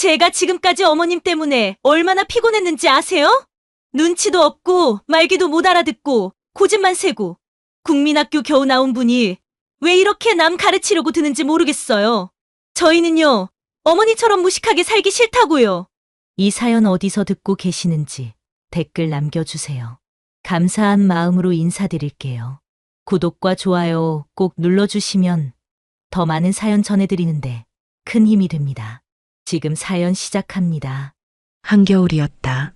제가 지금까지 어머님 때문에 얼마나 피곤했는지 아세요? 눈치도 없고 말귀도 못 알아듣고 고집만 세고 국민학교 겨우 나온 분이 왜 이렇게 남 가르치려고 드는지 모르겠어요. 저희는요, 어머니처럼 무식하게 살기 싫다고요. 이 사연 어디서 듣고 계시는지 댓글 남겨주세요. 감사한 마음으로 인사드릴게요. 구독과 좋아요 꼭 눌러주시면 더 많은 사연 전해드리는데 큰 힘이 됩니다. 지금 사연 시작합니다. 한겨울이었다.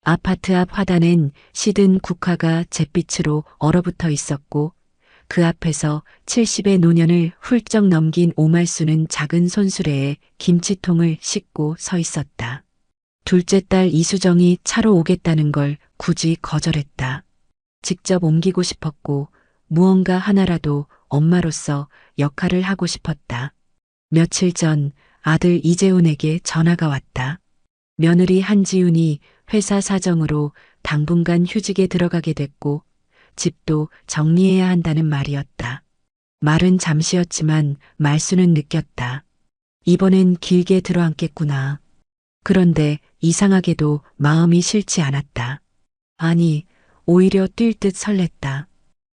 아파트 앞 화단엔 시든 국화가 잿빛으로 얼어붙어 있었고 그 앞에서 70의 노년을 훌쩍 넘긴 오말수는 작은 손수레에 김치통을 싣고 서 있었다. 둘째 딸 이수정이 차로 오겠다는 걸 굳이 거절했다. 직접 옮기고 싶었고 무언가 하나라도 엄마로서 역할을 하고 싶었다. 며칠 전 아들 이재훈에게 전화가 왔다. 며느리 한지훈이 회사 사정으로 당분간 휴직에 들어가게 됐고 집도 정리해야 한다는 말이었다. 말은 잠시였지만 말수는 느꼈다. 이번엔 길게 들어앉겠구나. 그런데 이상하게도 마음이 싫지 않았다. 아니, 오히려 뛸 듯 설렜다.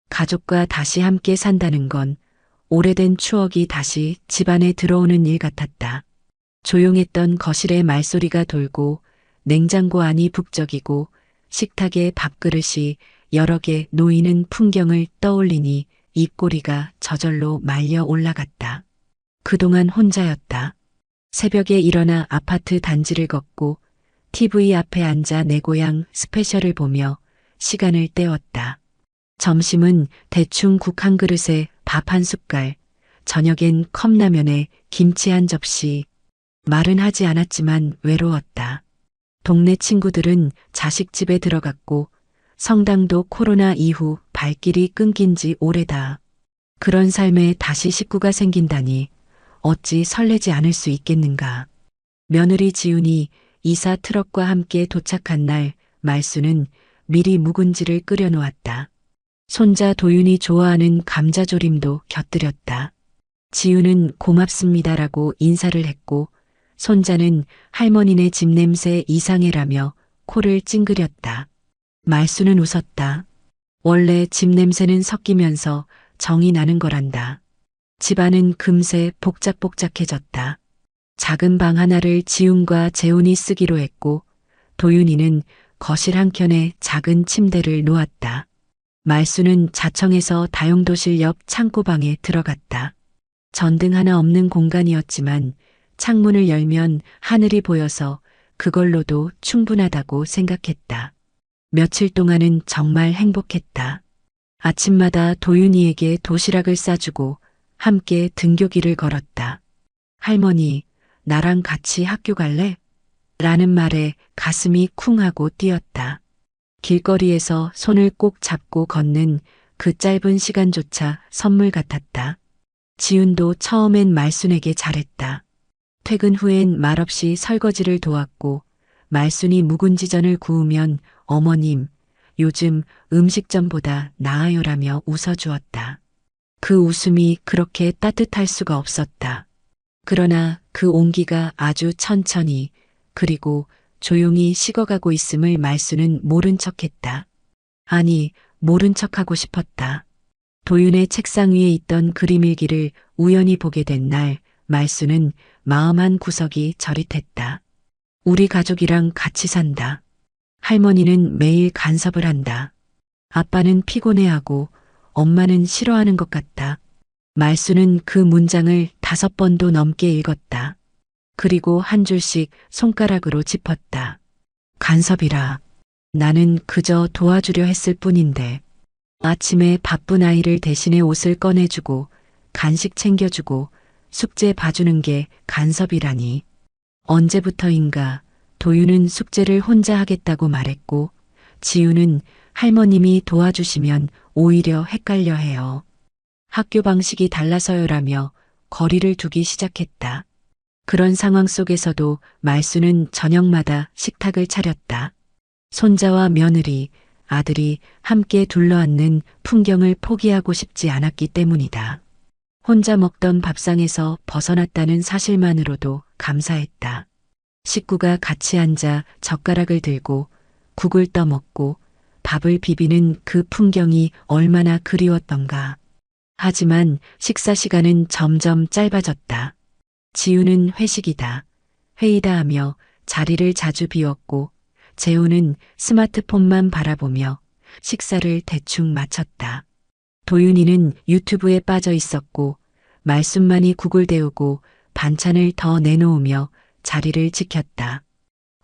가족과 다시 함께 산다는 건 오래된 추억이 다시 집안에 들어오는 일 같았다. 조용했던 거실에 말소리가 돌고 냉장고 안이 북적이고 식탁에 밥그릇이 여러 개 놓이는 풍경을 떠올리니 입꼬리가 저절로 말려 올라갔다. 그동안 혼자였다. 새벽에 일어나 아파트 단지를 걷고 TV 앞에 앉아 내 고향 스페셜을 보며 시간을 때웠다. 점심은 대충 국 한 그릇에 밥 한 숟갈, 저녁엔 컵라면에 김치 한 접시. 말은 하지 않았지만 외로웠다. 동네 친구들은 자식집에 들어갔고 성당도 코로나 이후 발길이 끊긴 지 오래다. 그런 삶에 다시 식구가 생긴다니 어찌 설레지 않을 수 있겠는가. 며느리 지훈이 이사 트럭과 함께 도착한 날 말수는 미리 묵은지를 끓여놓았다. 손자 도윤이 좋아하는 감자조림도 곁들였다. 지훈은 고맙습니다라고 인사를 했고 손자는 할머니네 집 냄새 이상해라며 코를 찡그렸다. 말수는 웃었다. 원래 집 냄새는 섞이면서 정이 나는 거란다. 집안은 금세 복작복작해졌다. 작은 방 하나를 지훈과 재훈이 쓰기로 했고 도윤이는 거실 한켠에 작은 침대를 놓았다. 말수는 자청해서 다용도실 옆 창고방에 들어갔다. 전등 하나 없는 공간이었지만 창문을 열면 하늘이 보여서 그걸로도 충분하다고 생각했다. 며칠 동안은 정말 행복했다. 아침마다 도윤이에게 도시락을 싸주고 함께 등교길을 걸었다. 할머니, 나랑 같이 학교 갈래? 라는 말에 가슴이 쿵 하고 뛰었다. 길거리에서 손을 꼭 잡고 걷는 그 짧은 시간조차 선물 같았다. 지훈도 처음엔 말순에게 잘했다. 퇴근 후엔 말없이 설거지를 도왔고 말순이 묵은지전을 구우면 어머님, 요즘 음식점보다 나아요라며 웃어주었다. 그 웃음이 그렇게 따뜻할 수가 없었다. 그러나 그 온기가 아주 천천히 그리고 조용히 식어가고 있음을 말수는 모른 척했다. 아니, 모른 척하고 싶었다. 도윤의 책상 위에 있던 그림일기를 우연히 보게 된 날 말수는 마음 한 구석이 저릿했다. 우리 가족이랑 같이 산다. 할머니는 매일 간섭을 한다. 아빠는 피곤해하고 엄마는 싫어하는 것 같다. 말수는 그 문장을 5번도 넘게 읽었다. 그리고 한 줄씩 손가락으로 짚었다. 간섭이라. 나는 그저 도와주려 했을 뿐인데. 아침에 바쁜 아이를 대신해 옷을 꺼내주고 간식 챙겨주고 숙제 봐주는 게 간섭이라니. 언제부터인가 도윤은 숙제를 혼자 하겠다고 말했고 지우는 할머님이 도와주시면 오히려 헷갈려 해요. 학교 방식이 달라서요라며 거리를 두기 시작했다. 그런 상황 속에서도 말수는 저녁마다 식탁을 차렸다. 손자와 며느리, 아들이 함께 둘러앉는 풍경을 포기하고 싶지 않았기 때문이다. 혼자 먹던 밥상에서 벗어났다는 사실만으로도 감사했다. 식구가 같이 앉아 젓가락을 들고 국을 떠먹고 밥을 비비는 그 풍경이 얼마나 그리웠던가. 하지만 식사 시간은 점점 짧아졌다. 지우는 회식이다, 회의다 하며 자리를 자주 비웠고 재우는 스마트폰만 바라보며 식사를 대충 마쳤다. 도윤이는 유튜브에 빠져 있었고 말순만이 국을 데우고 반찬을 더 내놓으며 자리를 지켰다.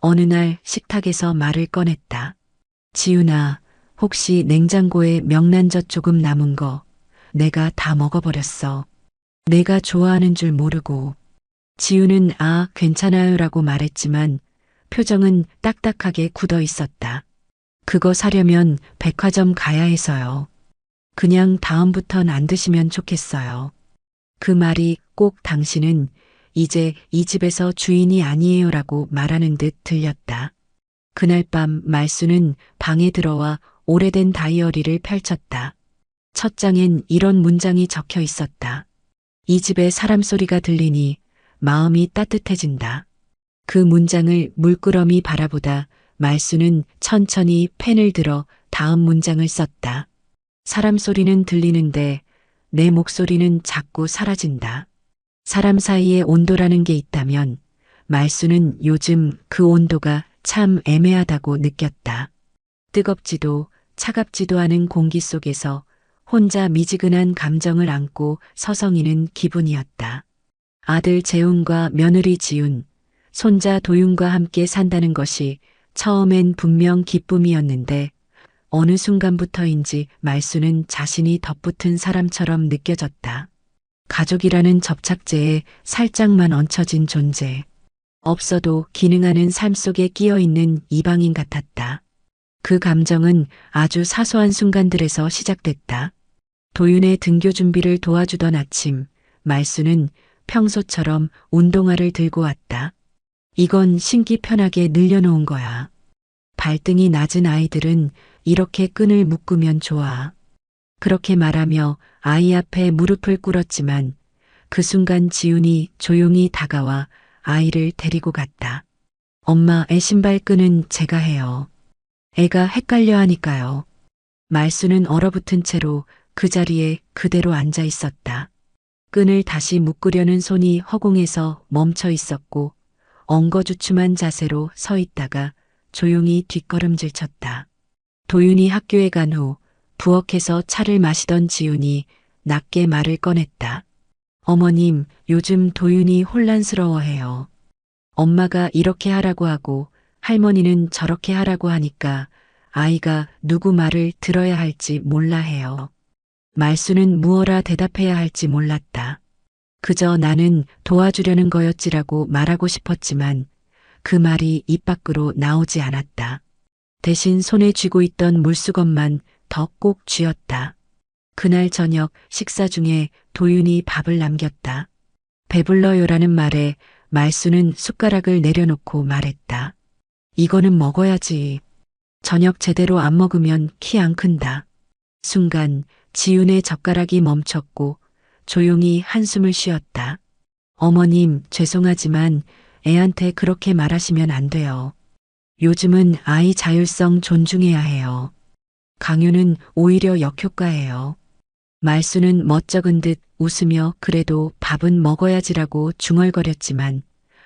어느 날 식탁에서 말을 꺼냈다. 지훈아, 혹시 냉장고에 명란젓 조금 남은 거 내가 다 먹어버렸어. 내가 좋아하는 줄 모르고. 지훈은 아, 괜찮아요라고 말했지만 표정은 딱딱하게 굳어 있었다. 그거 사려면 백화점 가야 해서요. 그냥 다음부턴 안 드시면 좋겠어요. 그 말이 꼭 당신은 이제 이 집에서 주인이 아니에요라고 말하는 듯 들렸다. 그날 밤 말수는 방에 들어와 오래된 다이어리를 펼쳤다. 첫 장엔 이런 문장이 적혀 있었다. 이 집에 사람 소리가 들리니 마음이 따뜻해진다. 그 문장을 물끄러미 바라보다 말수는 천천히 펜을 들어 다음 문장을 썼다. 사람 소리는 들리는데 내 목소리는 자꾸 사라진다. 사람 사이에 온도라는 게 있다면 말수는 요즘 그 온도가 참 애매하다고 느꼈다. 뜨겁지도 차갑지도 않은 공기 속에서 혼자 미지근한 감정을 안고 서성이는 기분이었다. 아들 재훈과 며느리 지훈, 손자 도윤과 함께 산다는 것이 처음엔 분명 기쁨이었는데 어느 순간부터인지 말수는 자신이 덧붙은 사람처럼 느껴졌다. 가족이라는 접착제에 살짝만 얹혀진 존재. 없어도 기능하는 삶 속에 끼어 있는 이방인 같았다. 그 감정은 아주 사소한 순간들에서 시작됐다. 도윤의 등교 준비를 도와주던 아침, 말수는 평소처럼 운동화를 들고 왔다. 이건 신기 편하게 늘려놓은 거야. 발등이 낮은 아이들은 이렇게 끈을 묶으면 좋아. 그렇게 말하며 아이 앞에 무릎을 꿇었지만 그 순간 지훈이 조용히 다가와 아이를 데리고 갔다. 엄마, 애 신발 끈은 제가 해요. 애가 헷갈려 하니까요. 말수는 얼어붙은 채로 그 자리에 그대로 앉아 있었다. 끈을 다시 묶으려는 손이 허공에서 멈춰 있었고 엉거주춤한 자세로 서 있다가 조용히 뒷걸음질 쳤다. 도윤이 학교에 간 후 부엌에서 차를 마시던 지훈이 낮게 말을 꺼냈다. 어머님, 요즘 도윤이 혼란스러워해요. 엄마가 이렇게 하라고 하고 할머니는 저렇게 하라고 하니까 아이가 누구 말을 들어야 할지 몰라 해요. 말수는 무어라 대답해야 할지 몰랐다. 그저 나는 도와주려는 거였지라고 말하고 싶었지만 그 말이 입 밖으로 나오지 않았다. 대신 손에 쥐고 있던 물수건만 더 꼭 쥐었다. 그날 저녁 식사 중에 도윤이 밥을 남겼다. 배불러요라는 말에 말수는 숟가락을 내려놓고 말했다. 이거는 먹어야지. 저녁 제대로 안 먹으면 키 안 큰다. 순간 지훈의 젓가락이 멈췄고 조용히 한숨을 쉬었다. 어머님, 죄송하지만 애한테 그렇게 말하시면 안 돼요. 요즘은 아이 자율성 존중해야 해요. 강요는 오히려 역효과예요. 말수는 멋쩍은 듯 웃으며 그래도 밥은 먹어야지라고 중얼거렸지만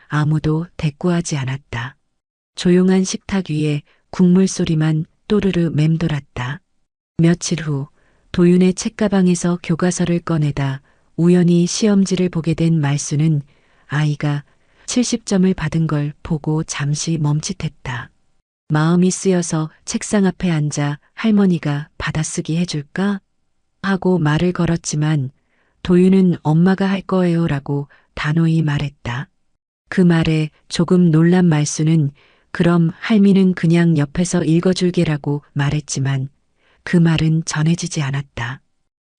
아무도 대꾸하지 않았다. 조용한 식탁 위에 국물 소리만 또르르 맴돌았다. 며칠 후 도윤의 책가방에서 교과서를 꺼내다 우연히 시험지를 보게 된 말수는 아이가 70점을 받은 걸 보고 잠시 멈칫했다. 마음이 쓰여서 책상 앞에 앉아 할머니가 받아쓰기 해줄까? 하고 말을 걸었지만 도윤은 엄마가 할 거예요라고 단호히 말했다. 그 말에 조금 놀란 말수는 그럼 할미는 그냥 옆에서 읽어줄게라고 말했지만 그 말은 전해지지 않았다.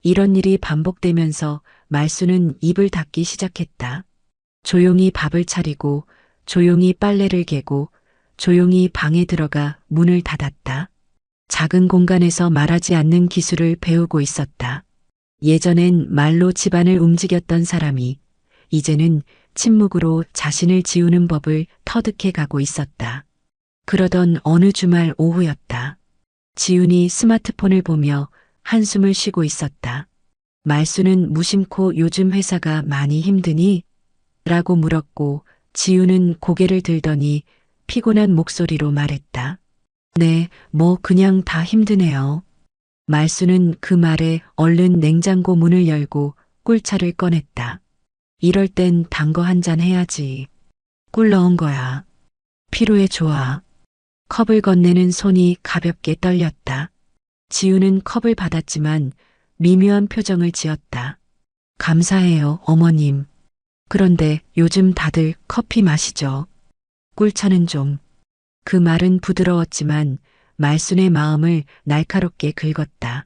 이런 일이 반복되면서 말수는 입을 닫기 시작했다. 조용히 밥을 차리고 조용히 빨래를 개고 조용히 방에 들어가 문을 닫았다. 작은 공간에서 말하지 않는 기술을 배우고 있었다. 예전엔 말로 집안을 움직였던 사람이 이제는 침묵으로 자신을 지우는 법을 터득해 가고 있었다. 그러던 어느 주말 오후였다. 지훈이 스마트폰을 보며 한숨을 쉬고 있었다. 말수는 무심코 요즘 회사가 많이 힘드니? 라고 물었고 지훈은 고개를 들더니 피곤한 목소리로 말했다. 네, 뭐 그냥 다 힘드네요. 말수는 그 말에 얼른 냉장고 문을 열고 꿀차를 꺼냈다. 이럴 땐 단 거 한 잔 해야지. 꿀 넣은 거야. 피로에 좋아. 컵을 건네는 손이 가볍게 떨렸다. 지우는 컵을 받았지만 미묘한 표정을 지었다. 감사해요, 어머님. 그런데 요즘 다들 커피 마시죠. 꿀차는 좀. 그 말은 부드러웠지만 말순의 마음을 날카롭게 긁었다.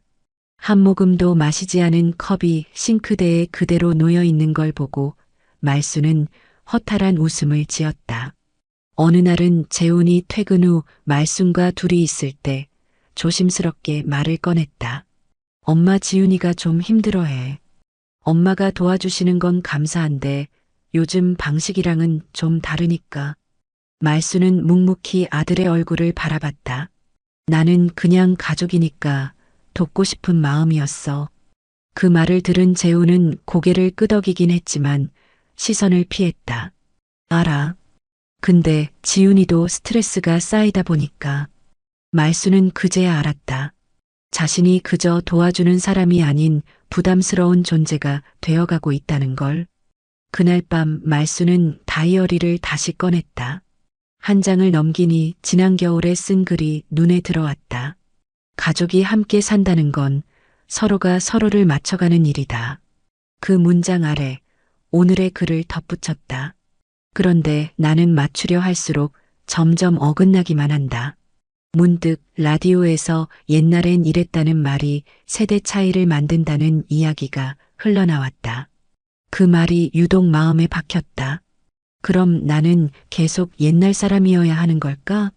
한 모금도 마시지 않은 컵이 싱크대에 그대로 놓여 있는 걸 보고 말순은 허탈한 웃음을 지었다. 어느 날은 재훈이 퇴근 후 말순과 둘이 있을 때 조심스럽게 말을 꺼냈다. 엄마 지훈이가 좀 힘들어해. 엄마가 도와주시는 건 감사한데 요즘 방식이랑은 좀 다르니까. 말순은 묵묵히 아들의 얼굴을 바라봤다. 나는 그냥 가족이니까 돕고 싶은 마음이었어. 그 말을 들은 재훈은 고개를 끄덕이긴 했지만 시선을 피했다. 알아. 근데 지훈이도 스트레스가 쌓이다 보니까. 말수는 그제야 알았다. 자신이 그저 도와주는 사람이 아닌 부담스러운 존재가 되어가고 있다는 걸. 그날 밤 말수는 다이어리를 다시 꺼냈다. 한 장을 넘기니 지난 겨울에 쓴 글이 눈에 들어왔다. 가족이 함께 산다는 건 서로가 서로를 맞춰가는 일이다. 그 문장 아래 오늘의 글을 덧붙였다. 그런데 나는 맞추려 할수록 점점 어긋나기만 한다. 문득 라디오에서 옛날엔 이랬다는 말이 세대 차이를 만든다는 이야기가 흘러나왔다. 그 말이 유독 마음에 박혔다. 그럼 나는 계속 옛날 사람이어야 하는 걸까?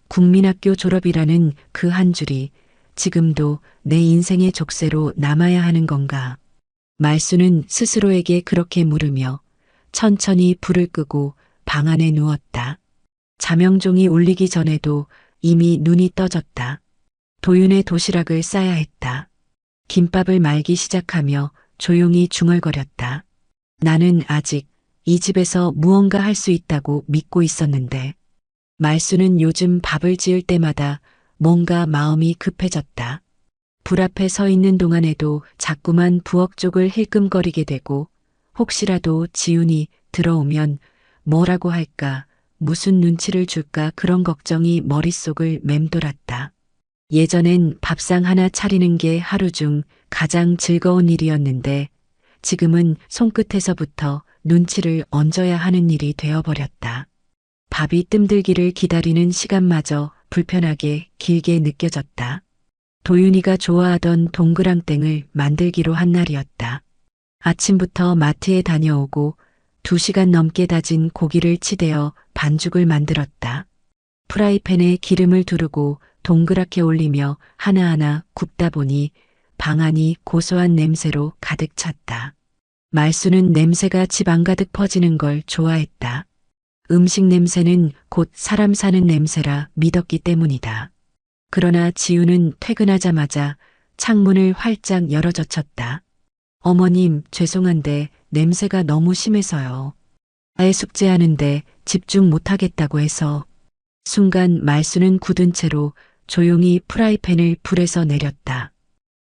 국민학교 졸업이라는 그 한 줄이 지금도 내 인생의 족쇄로 남아야 하는 건가? 말수는 스스로에게 그렇게 물으며 천천히 불을 끄고 방 안에 누웠다. 자명종이 울리기 전에도 이미 눈이 떠졌다. 도윤의 도시락을 싸야 했다. 김밥을 말기 시작하며 조용히 중얼거렸다. 나는 아직 이 집에서 무언가 할 수 있다고 믿고 있었는데 말수는 요즘 밥을 지을 때마다 뭔가 마음이 급해졌다. 불 앞에 서 있는 동안에도 자꾸만 부엌 쪽을 힐끔거리게 되고 혹시라도 지훈이 들어오면 뭐라고 할까, 무슨 눈치를 줄까 그런 걱정이 머릿속을 맴돌았다. 예전엔 밥상 하나 차리는 게 하루 중 가장 즐거운 일이었는데 지금은 손끝에서부터 눈치를 얹어야 하는 일이 되어버렸다. 밥이 뜸들기를 기다리는 시간마저 불편하게 길게 느껴졌다. 도윤이가 좋아하던 동그랑땡을 만들기로 한 날이었다. 아침부터 마트에 다녀오고 2시간 넘게 다진 고기를 치대어 반죽을 만들었다. 프라이팬에 기름을 두르고 동그랗게 올리며 하나하나 굽다 보니 방 안이 고소한 냄새로 가득 찼다. 말수는 냄새가 집 안가득 퍼지는 걸 좋아했다. 음식 냄새는 곧 사람 사는 냄새라 믿었기 때문이다. 그러나 지우는 퇴근하자마자 창문을 활짝 열어젖혔다. 어머님, 죄송한데 냄새가 너무 심해서요. 아예 숙제하는데 집중 못하겠다고 해서. 순간 말수는 굳은 채로 조용히 프라이팬을 불에서 내렸다.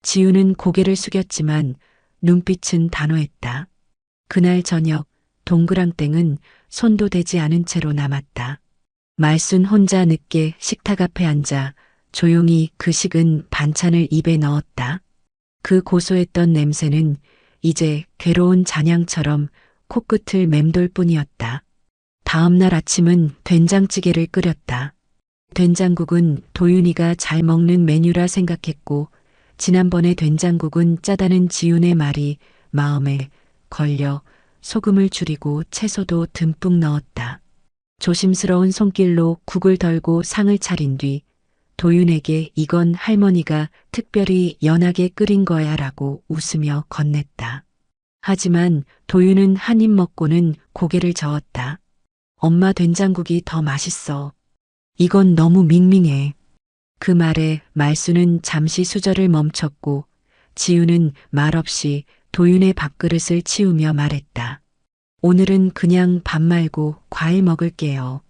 지우는 고개를 숙였지만 눈빛은 단호했다. 그날 저녁 동그랑땡은 손도 대지 않은 채로 남았다. 말순 혼자 늦게 식탁 앞에 앉아 조용히 그 식은 반찬을 입에 넣었다. 그 고소했던 냄새는 이제 괴로운 잔향처럼 코끝을 맴돌 뿐이었다. 다음 날 아침은 된장찌개를 끓였다. 된장국은 도윤이가 잘 먹는 메뉴라 생각했고 지난번에 된장국은 짜다는 지훈의 말이 마음에 걸려 소금을 줄이고 채소도 듬뿍 넣었다. 조심스러운 손길로 국을 덜고 상을 차린 뒤 도윤에게 이건 할머니가 특별히 연하게 끓인 거야 라고 웃으며 건넸다. 하지만 도윤은 한 입 먹고는 고개를 저었다. 엄마 된장국이 더 맛있어. 이건 너무 밍밍해. 그 말에 말수는 잠시 수저를 멈췄고 지우는 말없이 도윤의 밥그릇을 치우며 말했다. 오늘은 그냥 밥 말고 과일 먹을게요.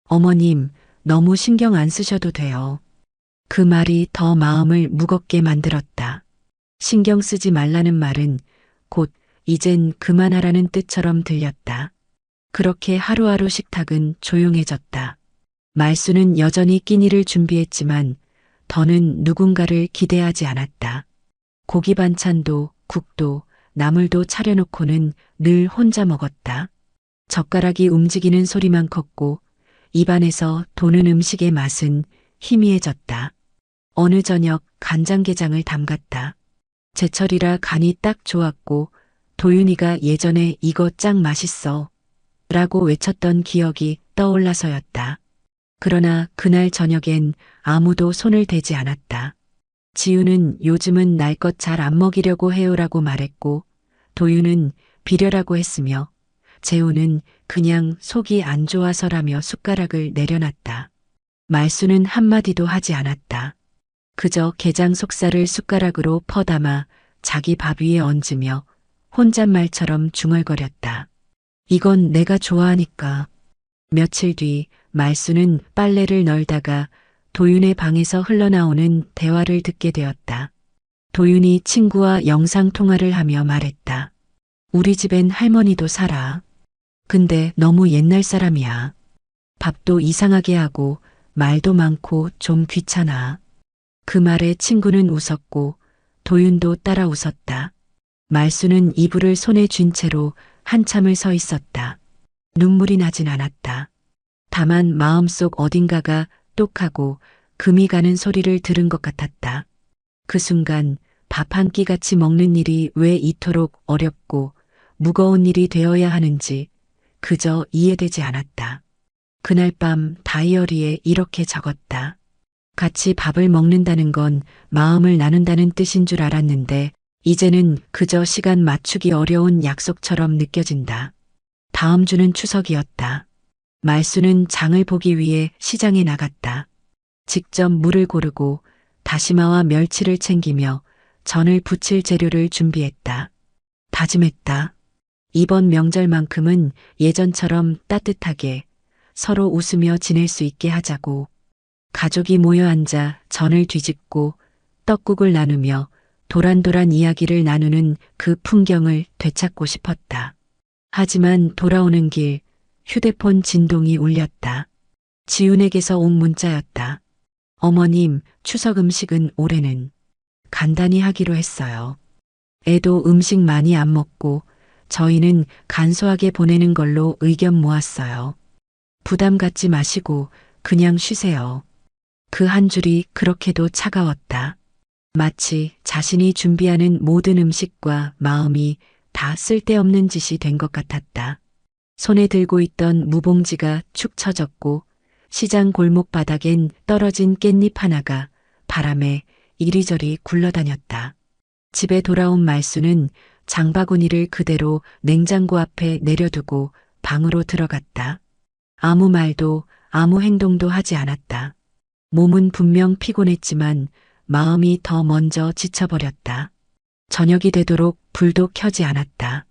어머님, 너무 신경 안 쓰셔도 돼요. 그 말이 더 마음을 무겁게 만들었다. 신경 쓰지 말라는 말은 곧 이젠 그만하라는 뜻처럼 들렸다. 그렇게 하루하루 식탁은 조용해졌다. 말수는 여전히 끼니를 준비했지만 더는 누군가를 기대하지 않았다. 고기 반찬도 국도 나물도 차려놓고는 늘 혼자 먹었다. 젓가락이 움직이는 소리만 컸고 입안에서 도는 음식의 맛은 희미해졌다. 어느 저녁 간장게장을 담갔다. 제철이라 간이 딱 좋았고 도윤이가 예전에 이거 짱 맛있어 라고 외쳤던 기억이 떠올라서였다. 그러나 그날 저녁엔 아무도 손을 대지 않았다. 지우는 요즘은 날 것 잘 안 먹이려고 해요라고 말했고 도윤은 비려라고 했으며 재우는 그냥 속이 안 좋아서라며 숟가락을 내려놨다. 말수는 한마디도 하지 않았다. 그저 게장 속살을 숟가락으로 퍼담아 자기 밥 위에 얹으며 혼잣말처럼 중얼거렸다. 이건 내가 좋아하니까. 며칠 뒤 말수는 빨래를 널다가 도윤의 방에서 흘러나오는 대화를 듣게 되었다. 도윤이 친구와 영상통화를 하며 말했다. 우리 집엔 할머니도 살아. 근데 너무 옛날 사람이야. 밥도 이상하게 하고 말도 많고 좀 귀찮아. 그 말에 친구는 웃었고 도윤도 따라 웃었다. 말수는 이불을 손에 쥔 채로 한참을 서 있었다. 눈물이 나진 않았다. 다만 마음속 어딘가가 똑하고 금이 가는 소리를 들은 것 같았다. 그 순간 밥 한 끼 같이 먹는 일이 왜 이토록 어렵고 무거운 일이 되어야 하는지 그저 이해되지 않았다. 그날 밤 다이어리에 이렇게 적었다. 같이 밥을 먹는다는 건 마음을 나눈다는 뜻인 줄 알았는데 이제는 그저 시간 맞추기 어려운 약속처럼 느껴진다. 다음 주는 추석이었다. 말수는 장을 보기 위해 시장에 나갔다. 직접 물을 고르고 다시마와 멸치를 챙기며 전을 부칠 재료를 준비했다. 다짐했다. 이번 명절만큼은 예전처럼 따뜻하게 서로 웃으며 지낼 수 있게 하자고. 가족이 모여 앉아 전을 뒤집고 떡국을 나누며 도란도란 이야기를 나누는 그 풍경을 되찾고 싶었다. 하지만 돌아오는 길 휴대폰 진동이 울렸다. 지훈에게서 온 문자였다. 어머님, 추석 음식은 올해는 간단히 하기로 했어요. 애도 음식 많이 안 먹고 저희는 간소하게 보내는 걸로 의견 모았어요. 부담 갖지 마시고 그냥 쉬세요. 그 한 줄이 그렇게도 차가웠다. 마치 자신이 준비하는 모든 음식과 마음이 다 쓸데없는 짓이 된 것 같았다. 손에 들고 있던 무봉지가 축 처졌고 시장 골목 바닥엔 떨어진 깻잎 하나가 바람에 이리저리 굴러다녔다. 집에 돌아온 말수는 장바구니를 그대로 냉장고 앞에 내려두고 방으로 들어갔다. 아무 말도 아무 행동도 하지 않았다. 몸은 분명 피곤했지만 마음이 더 먼저 지쳐버렸다. 저녁이 되도록 불도 켜지 않았다.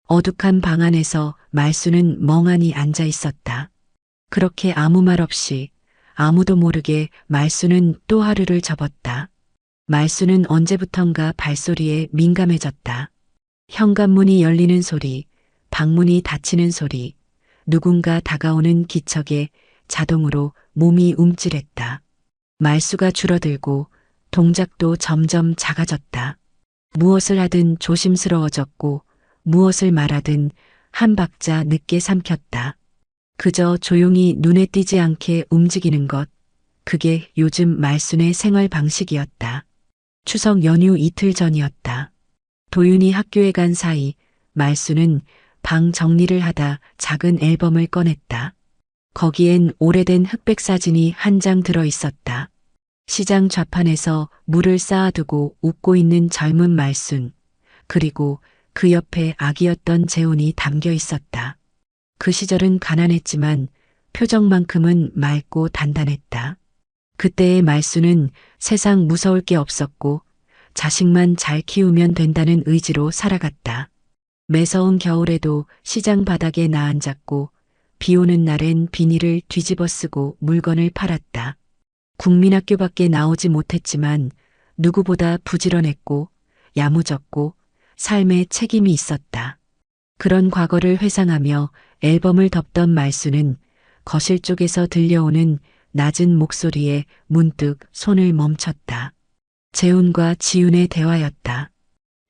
어둑한 방 안에서 말수는 멍하니 앉아 있었다. 그렇게 아무 말 없이 아무도 모르게 말수는 또 하루를 접었다. 말수는 언제부턴가 발소리에 민감해졌다. 현관문이 열리는 소리, 방문이 닫히는 소리, 누군가 다가오는 기척에 자동으로 몸이 움찔했다. 말수가 줄어들고 동작도 점점 작아졌다. 무엇을 하든 조심스러워졌고 무엇을 말하든 한 박자 늦게 삼켰다. 그저 조용히 눈에 띄지 않게 움직이는 것, 그게 요즘 말순의 생활 방식이었다. 추석 연휴 이틀 전이었다. 도윤이 학교에 간 사이 말순은 방 정리를 하다 작은 앨범을 꺼냈다. 거기엔 오래된 흑백 사진이 한 장 들어 있었다. 시장 좌판에서 물을 쌓아두고 웃고 있는 젊은 말순, 그리고 그 옆에 아기였던 재훈이 담겨 있었다. 그 시절은 가난했지만 표정만큼은 맑고 단단했다. 그때의 말수는 세상 무서울 게 없었고 자식만 잘 키우면 된다는 의지로 살아갔다. 매서운 겨울에도 시장 바닥에 나앉았고 비 오는 날엔 비닐을 뒤집어 쓰고 물건을 팔았다. 국민학교 밖에 나오지 못했지만 누구보다 부지런했고 야무졌고 삶에 책임이 있었다. 그런 과거를 회상하며 앨범을 덮던 말수는 거실 쪽에서 들려오는 낮은 목소리에 문득 손을 멈췄다. 재훈과 지훈의 대화였다.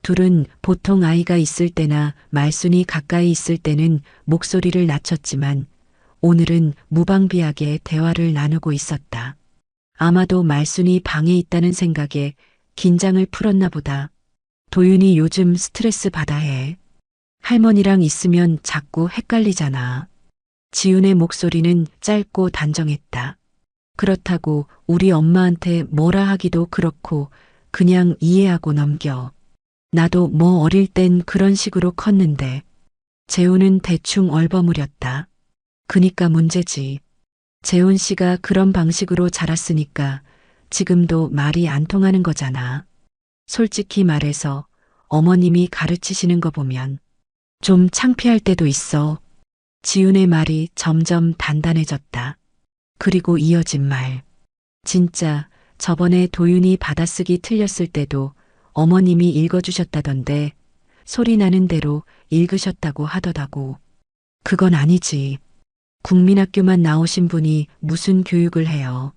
둘은 보통 아이가 있을 때나 말순이 가까이 있을 때는 목소리를 낮췄지만 오늘은 무방비하게 대화를 나누고 있었다. 아마도 말순이 방에 있다는 생각에 긴장을 풀었나 보다. 도윤이 요즘 스트레스 받아 해. 할머니랑 있으면 자꾸 헷갈리잖아. 지훈의 목소리는 짧고 단정했다. 그렇다고 우리 엄마한테 뭐라 하기도 그렇고 그냥 이해하고 넘겨. 나도 뭐 어릴 땐 그런 식으로 컸는데. 재훈은 대충 얼버무렸다. 그니까 문제지. 재훈 씨가 그런 방식으로 자랐으니까 지금도 말이 안 통하는 거잖아. 솔직히 말해서 어머님이 가르치시는 거 보면 좀 창피할 때도 있어. 지훈의 말이 점점 단단해졌다. 그리고 이어진 말. 진짜 저번에 도윤이 받아쓰기 틀렸을 때도 어머님이 읽어주셨다던데 소리 나는 대로 읽으셨다고 하더라고. 그건 아니지. 국민학교만 나오신 분이 무슨 교육을 해요.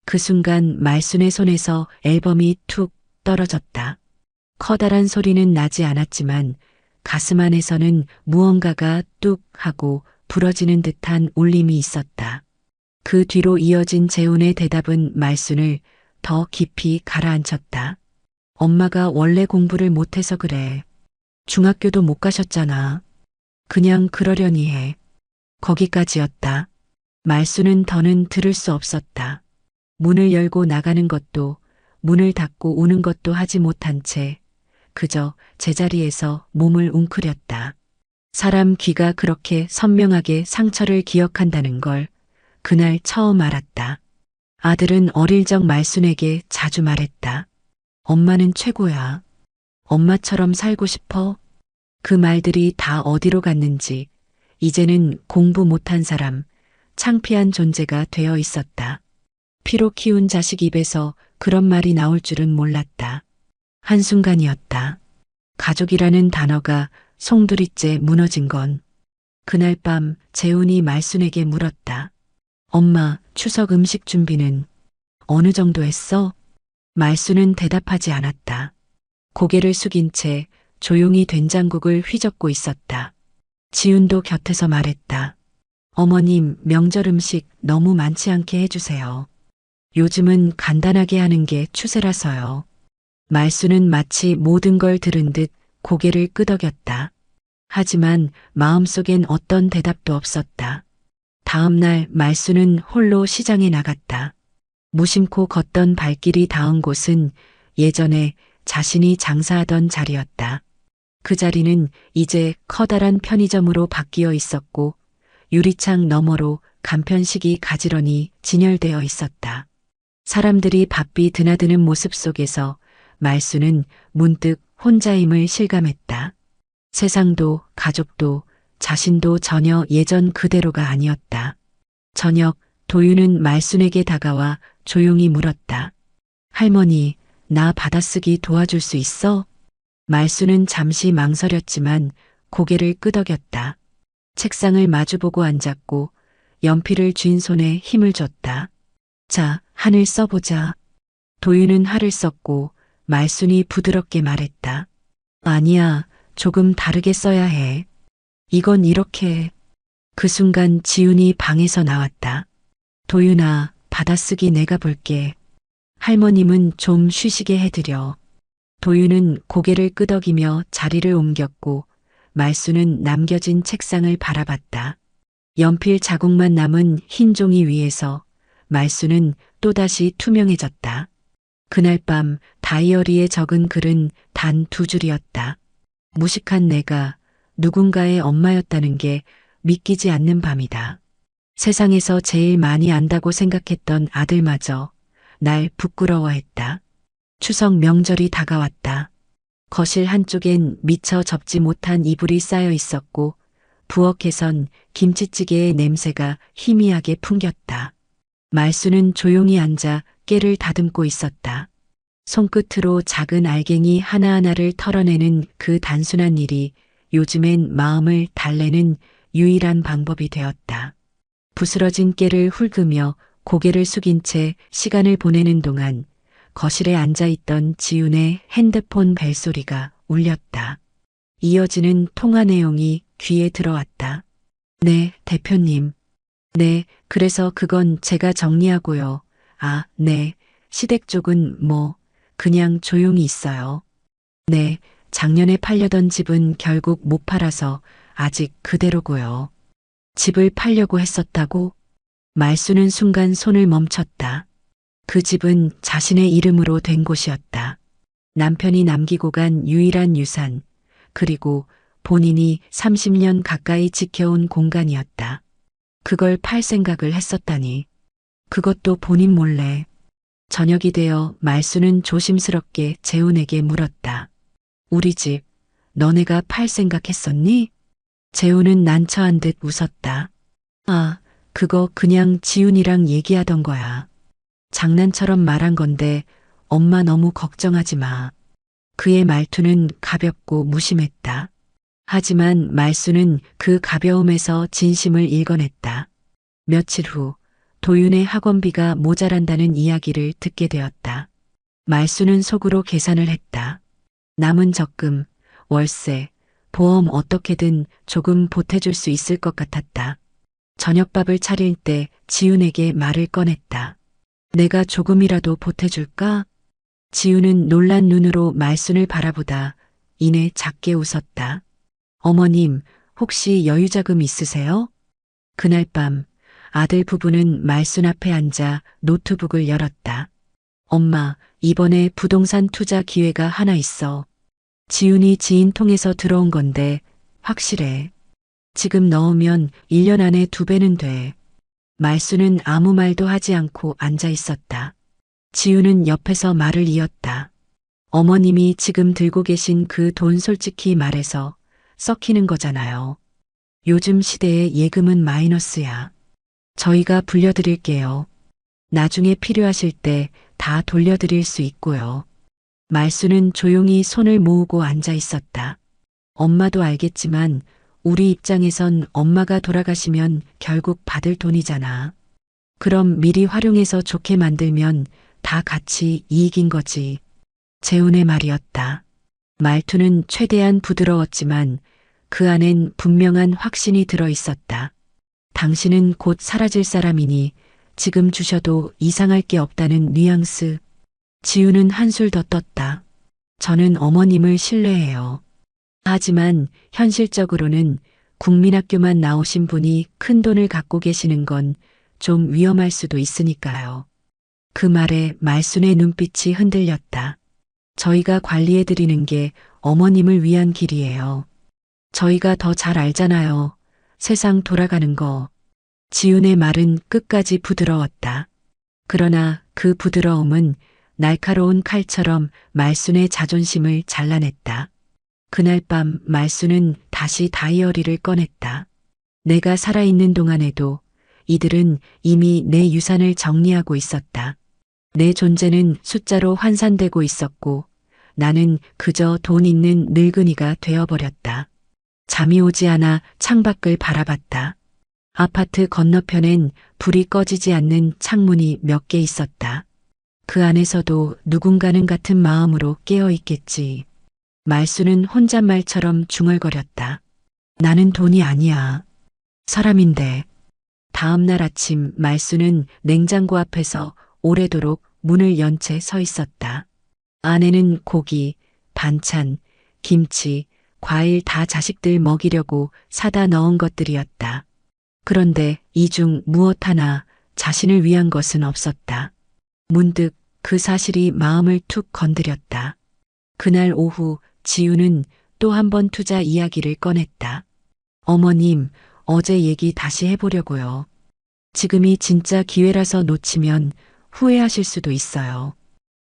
그 순간 말순의 손에서 앨범이 툭 떨어졌다. 커다란 소리는 나지 않았지만 가슴 안에서는 무언가가 뚝 하고 부러지는 듯한 울림이 있었다. 그 뒤로 이어진 재훈의 대답은 말순을 더 깊이 가라앉혔다. 엄마가 원래 공부를 못해서 그래. 중학교도 못 가셨잖아. 그냥 그러려니 해. 거기까지였다. 말수는 더는 들을 수 없었다. 문을 열고 나가는 것도 문을 닫고 우는 것도 하지 못한 채 그저 제자리에서 몸을 웅크렸다. 사람 귀가 그렇게 선명하게 상처를 기억한다는 걸 그날 처음 알았다. 아들은 어릴 적 말순에게 자주 말했다. 엄마는 최고야. 엄마처럼 살고 싶어? 그 말들이 다 어디로 갔는지 이제는 공부 못한 사람, 창피한 존재가 되어 있었다. 피로 키운 자식 입에서 그런 말이 나올 줄은 몰랐다. 한순간이었다. 가족이라는 단어가 송두리째 무너진 건 그날 밤 재훈이 말순에게 물었다. 엄마, 추석 음식 준비는 어느 정도 했어? 말순은 대답하지 않았다. 고개를 숙인 채 조용히 된장국을 휘젓고 있었다. 지훈도 곁에서 말했다. 어머님, 명절 음식 너무 많지 않게 해주세요. 요즘은 간단하게 하는 게 추세라서요. 말순은 마치 모든 걸 들은 듯 고개를 끄덕였다. 하지만 마음속엔 어떤 대답도 없었다. 다음 날 말순은 홀로 시장에 나갔다. 무심코 걷던 발길이 닿은 곳은 예전에 자신이 장사하던 자리였다. 그 자리는 이제 커다란 편의점으로 바뀌어 있었고 유리창 너머로 간편식이 가지런히 진열되어 있었다. 사람들이 바삐 드나드는 모습 속에서 말수는 문득 혼자임을 실감했다. 세상도 가족도 자신도 전혀 예전 그대로가 아니었다. 저녁 도윤은 말순에게 다가와 조용히 물었다. 할머니, 나 받아쓰기 도와줄 수 있어? 말순은 잠시 망설였지만 고개를 끄덕였다. 책상을 마주보고 앉았고 연필을 쥔 손에 힘을 줬다. 자, 한을 써보자. 도윤은 할을 썼고 말순이 부드럽게 말했다. 아니야, 조금 다르게 써야 해. 이건 이렇게. 그 순간 지훈이 방에서 나왔다. 도윤아, 받아쓰기 내가 볼게. 할머님은 좀 쉬시게 해드려. 도윤은 고개를 끄덕이며 자리를 옮겼고 말수는 남겨진 책상을 바라봤다. 연필 자국만 남은 흰 종이 위에서 말수는 또다시 투명해졌다. 그날 밤 다이어리에 적은 글은 단 2줄이었다. 무식한 내가 누군가의 엄마였다는 게 믿기지 않는 밤이다. 세상에서 제일 많이 안다고 생각했던 아들마저 날 부끄러워했다. 추석 명절이 다가왔다. 거실 한쪽엔 미처 접지 못한 이불이 쌓여 있었고 부엌에선 김치찌개의 냄새가 희미하게 풍겼다. 말수는 조용히 앉아 깨를 다듬고 있었다. 손끝으로 작은 알갱이 하나하나를 털어내는 그 단순한 일이 요즘엔 마음을 달래는 유일한 방법이 되었다. 부스러진 깨를 훑으며 고개를 숙인 채 시간을 보내는 동안 거실에 앉아있던 지훈의 핸드폰 벨소리가 울렸다. 이어지는 통화 내용이 귀에 들어왔다. 네, 대표님. 네, 그래서 그건 제가 정리하고요. 아, 네. 시댁 쪽은 뭐, 그냥 조용히 있어요. 네, 작년에 팔려던 집은 결국 못 팔아서 아직 그대로고요. 집을 팔려고 했었다고? 말수는 순간 손을 멈췄다. 그 집은 자신의 이름으로 된 곳이었다. 남편이 남기고 간 유일한 유산, 그리고 본인이 30년 가까이 지켜온 공간이었다. 그걸 팔 생각을 했었다니. 그것도 본인 몰래. 저녁이 되어 말수는 조심스럽게 재훈에게 물었다. 우리 집, 너네가 팔 생각했었니? 재훈은 난처한 듯 웃었다. 아, 그거 그냥 지훈이랑 얘기하던 거야. 장난처럼 말한 건데 엄마 너무 걱정하지 마. 그의 말투는 가볍고 무심했다. 하지만 말수는 그 가벼움에서 진심을 읽어냈다. 며칠 후 도윤의 학원비가 모자란다는 이야기를 듣게 되었다. 말수는 속으로 계산을 했다. 남은 적금, 월세, 보험 어떻게든 조금 보태줄 수 있을 것 같았다. 저녁밥을 차릴 때 지훈에게 말을 꺼냈다. 내가 조금이라도 보태줄까? 지훈은 놀란 눈으로 말순을 바라보다 이내 작게 웃었다. 어머님, 혹시 여유자금 있으세요? 그날 밤 아들 부부는 말순 앞에 앉아 노트북을 열었다. 엄마, 이번에 부동산 투자 기회가 하나 있어. 지훈이 지인 통해서 들어온 건데 확실해. 지금 넣으면 1년 안에 2배는 돼. 말수는 아무 말도 하지 않고 앉아 있었다. 지훈은 옆에서 말을 이었다. 어머님이 지금 들고 계신 그 돈 솔직히 말해서 썩히는 거잖아요. 요즘 시대에 예금은 마이너스야. 저희가 불려드릴게요. 나중에 필요하실 때 다 돌려드릴 수 있고요. 말수는 조용히 손을 모으고 앉아 있었다. 엄마도 알겠지만 우리 입장에선 엄마가 돌아가시면 결국 받을 돈이잖아. 그럼 미리 활용해서 좋게 만들면 다 같이 이익인 거지. 재훈의 말이었다. 말투는 최대한 부드러웠지만 그 안엔 분명한 확신이 들어 있었다. 당신은 곧 사라질 사람이니 지금 주셔도 이상할 게 없다는 뉘앙스. 지훈은 한술 더 떴다. 저는 어머님을 신뢰해요. 하지만 현실적으로는 국민학교만 나오신 분이 큰 돈을 갖고 계시는 건 좀 위험할 수도 있으니까요. 그 말에 말순의 눈빛이 흔들렸다. 저희가 관리해드리는 게 어머님을 위한 길이에요. 저희가 더 잘 알잖아요. 세상 돌아가는 거. 지훈의 말은 끝까지 부드러웠다. 그러나 그 부드러움은 날카로운 칼처럼 말순의 자존심을 잘라냈다. 그날 밤 말순은 다시 다이어리를 꺼냈다. 내가 살아있는 동안에도 이들은 이미 내 유산을 정리하고 있었다. 내 존재는 숫자로 환산되고 있었고 나는 그저 돈 있는 늙은이가 되어버렸다. 잠이 오지 않아 창밖을 바라봤다. 아파트 건너편엔 불이 꺼지지 않는 창문이 몇 개 있었다. 그 안에서도 누군가는 같은 마음으로 깨어 있겠지. 말수는 혼잣말처럼 중얼거렸다. 나는 돈이 아니야. 사람인데. 다음 날 아침 말수는 냉장고 앞에서 오래도록 문을 연 채 서 있었다. 안에는 고기, 반찬, 김치, 과일 다 자식들 먹이려고 사다 넣은 것들이었다. 그런데 이 중 무엇 하나 자신을 위한 것은 없었다. 문득 그 사실이 마음을 툭 건드렸다. 그날 오후 지우는 또 한 번 투자 이야기를 꺼냈다. 어머님, 어제 얘기 다시 해보려고요. 지금이 진짜 기회라서 놓치면 후회하실 수도 있어요.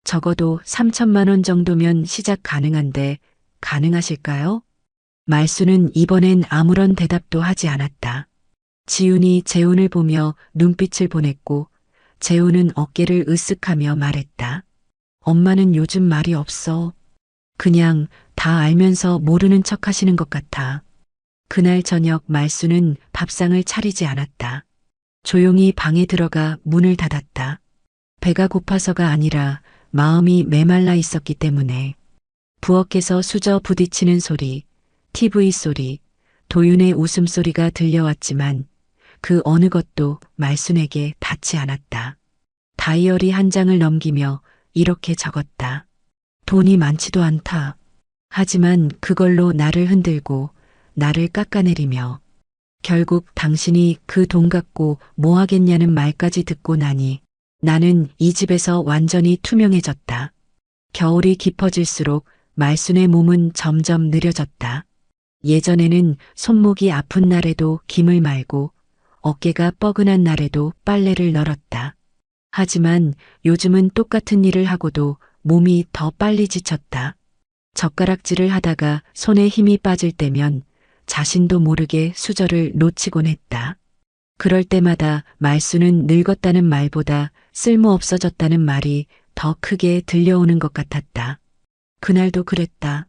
적어도 3천만 원 정도면 시작 가능한데 가능하실까요? 말수는 이번엔 아무런 대답도 하지 않았다. 지훈이 재훈을 보며 눈빛을 보냈고 재훈은 어깨를 으쓱하며 말했다. 엄마는 요즘 말이 없어. 그냥 다 알면서 모르는 척 하시는 것 같아. 그날 저녁 말수는 밥상을 차리지 않았다. 조용히 방에 들어가 문을 닫았다. 배가 고파서가 아니라 마음이 메말라 있었기 때문에. 부엌에서 수저 부딪히는 소리, TV 소리, 도윤의 웃음소리가 들려왔지만 그 어느 것도 말순에게 닿지 않았다. 다이어리 한 장을 넘기며 이렇게 적었다. 돈이 많지도 않다. 하지만 그걸로 나를 흔들고 나를 깎아내리며 결국 당신이 그 돈 갖고 뭐 하겠냐는 말까지 듣고 나니 나는 이 집에서 완전히 투명해졌다. 겨울이 깊어질수록 말순의 몸은 점점 느려졌다. 예전에는 손목이 아픈 날에도 김을 말고 어깨가 뻐근한 날에도 빨래를 널었다. 하지만 요즘은 똑같은 일을 하고도 몸이 더 빨리 지쳤다. 젓가락질을 하다가 손에 힘이 빠질 때면 자신도 모르게 수저를 놓치곤 했다. 그럴 때마다 말수는 늙었다는 말보다 쓸모없어졌다는 말이 더 크게 들려오는 것 같았다. 그날도 그랬다.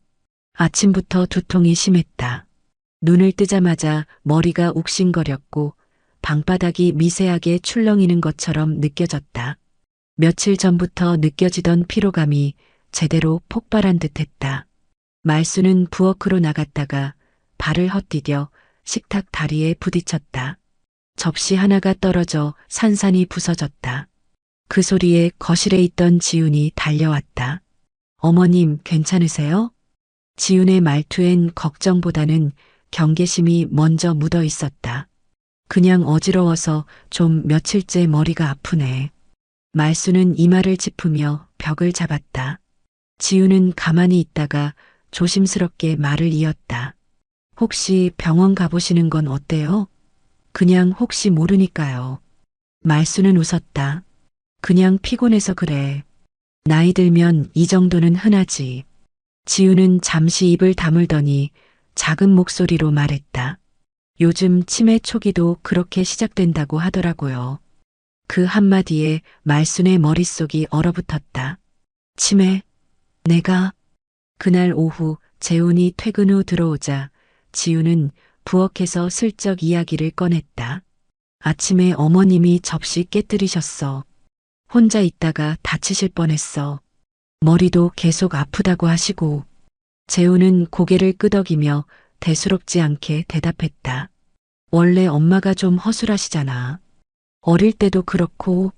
아침부터 두통이 심했다. 눈을 뜨자마자 머리가 욱신거렸고 방바닥이 미세하게 출렁이는 것처럼 느껴졌다. 며칠 전부터 느껴지던 피로감이 제대로 폭발한 듯했다. 말수는 부엌으로 나갔다가 발을 헛디뎌 식탁 다리에 부딪혔다. 접시 하나가 떨어져 산산이 부서졌다. 그 소리에 거실에 있던 지훈이 달려왔다. 어머님, 괜찮으세요? 지훈의 말투엔 걱정보다는 경계심이 먼저 묻어 있었다. 그냥 어지러워서 좀 며칠째 머리가 아프네. 말수는 이마를 짚으며 벽을 잡았다. 지훈은 가만히 있다가 조심스럽게 말을 이었다. 혹시 병원 가보시는 건 어때요? 그냥 혹시 모르니까요. 말수는 웃었다. 그냥 피곤해서 그래. 나이 들면 이 정도는 흔하지. 지훈은 잠시 입을 다물더니 작은 목소리로 말했다. 요즘 치매 초기도 그렇게 시작된다고 하더라고요. 그 한마디에 말순의 머릿속이 얼어붙었다. 치매? 내가? 그날 오후 재훈이 퇴근 후 들어오자 지훈은 부엌에서 슬쩍 이야기를 꺼냈다. 아침에 어머님이 접시 깨뜨리셨어. 혼자 있다가 다치실 뻔했어. 머리도 계속 아프다고 하시고. 재훈은 고개를 끄덕이며 대수롭지 않게 대답했다. 원래 엄마가 좀 허술하시잖아. 어릴 때도 그렇고.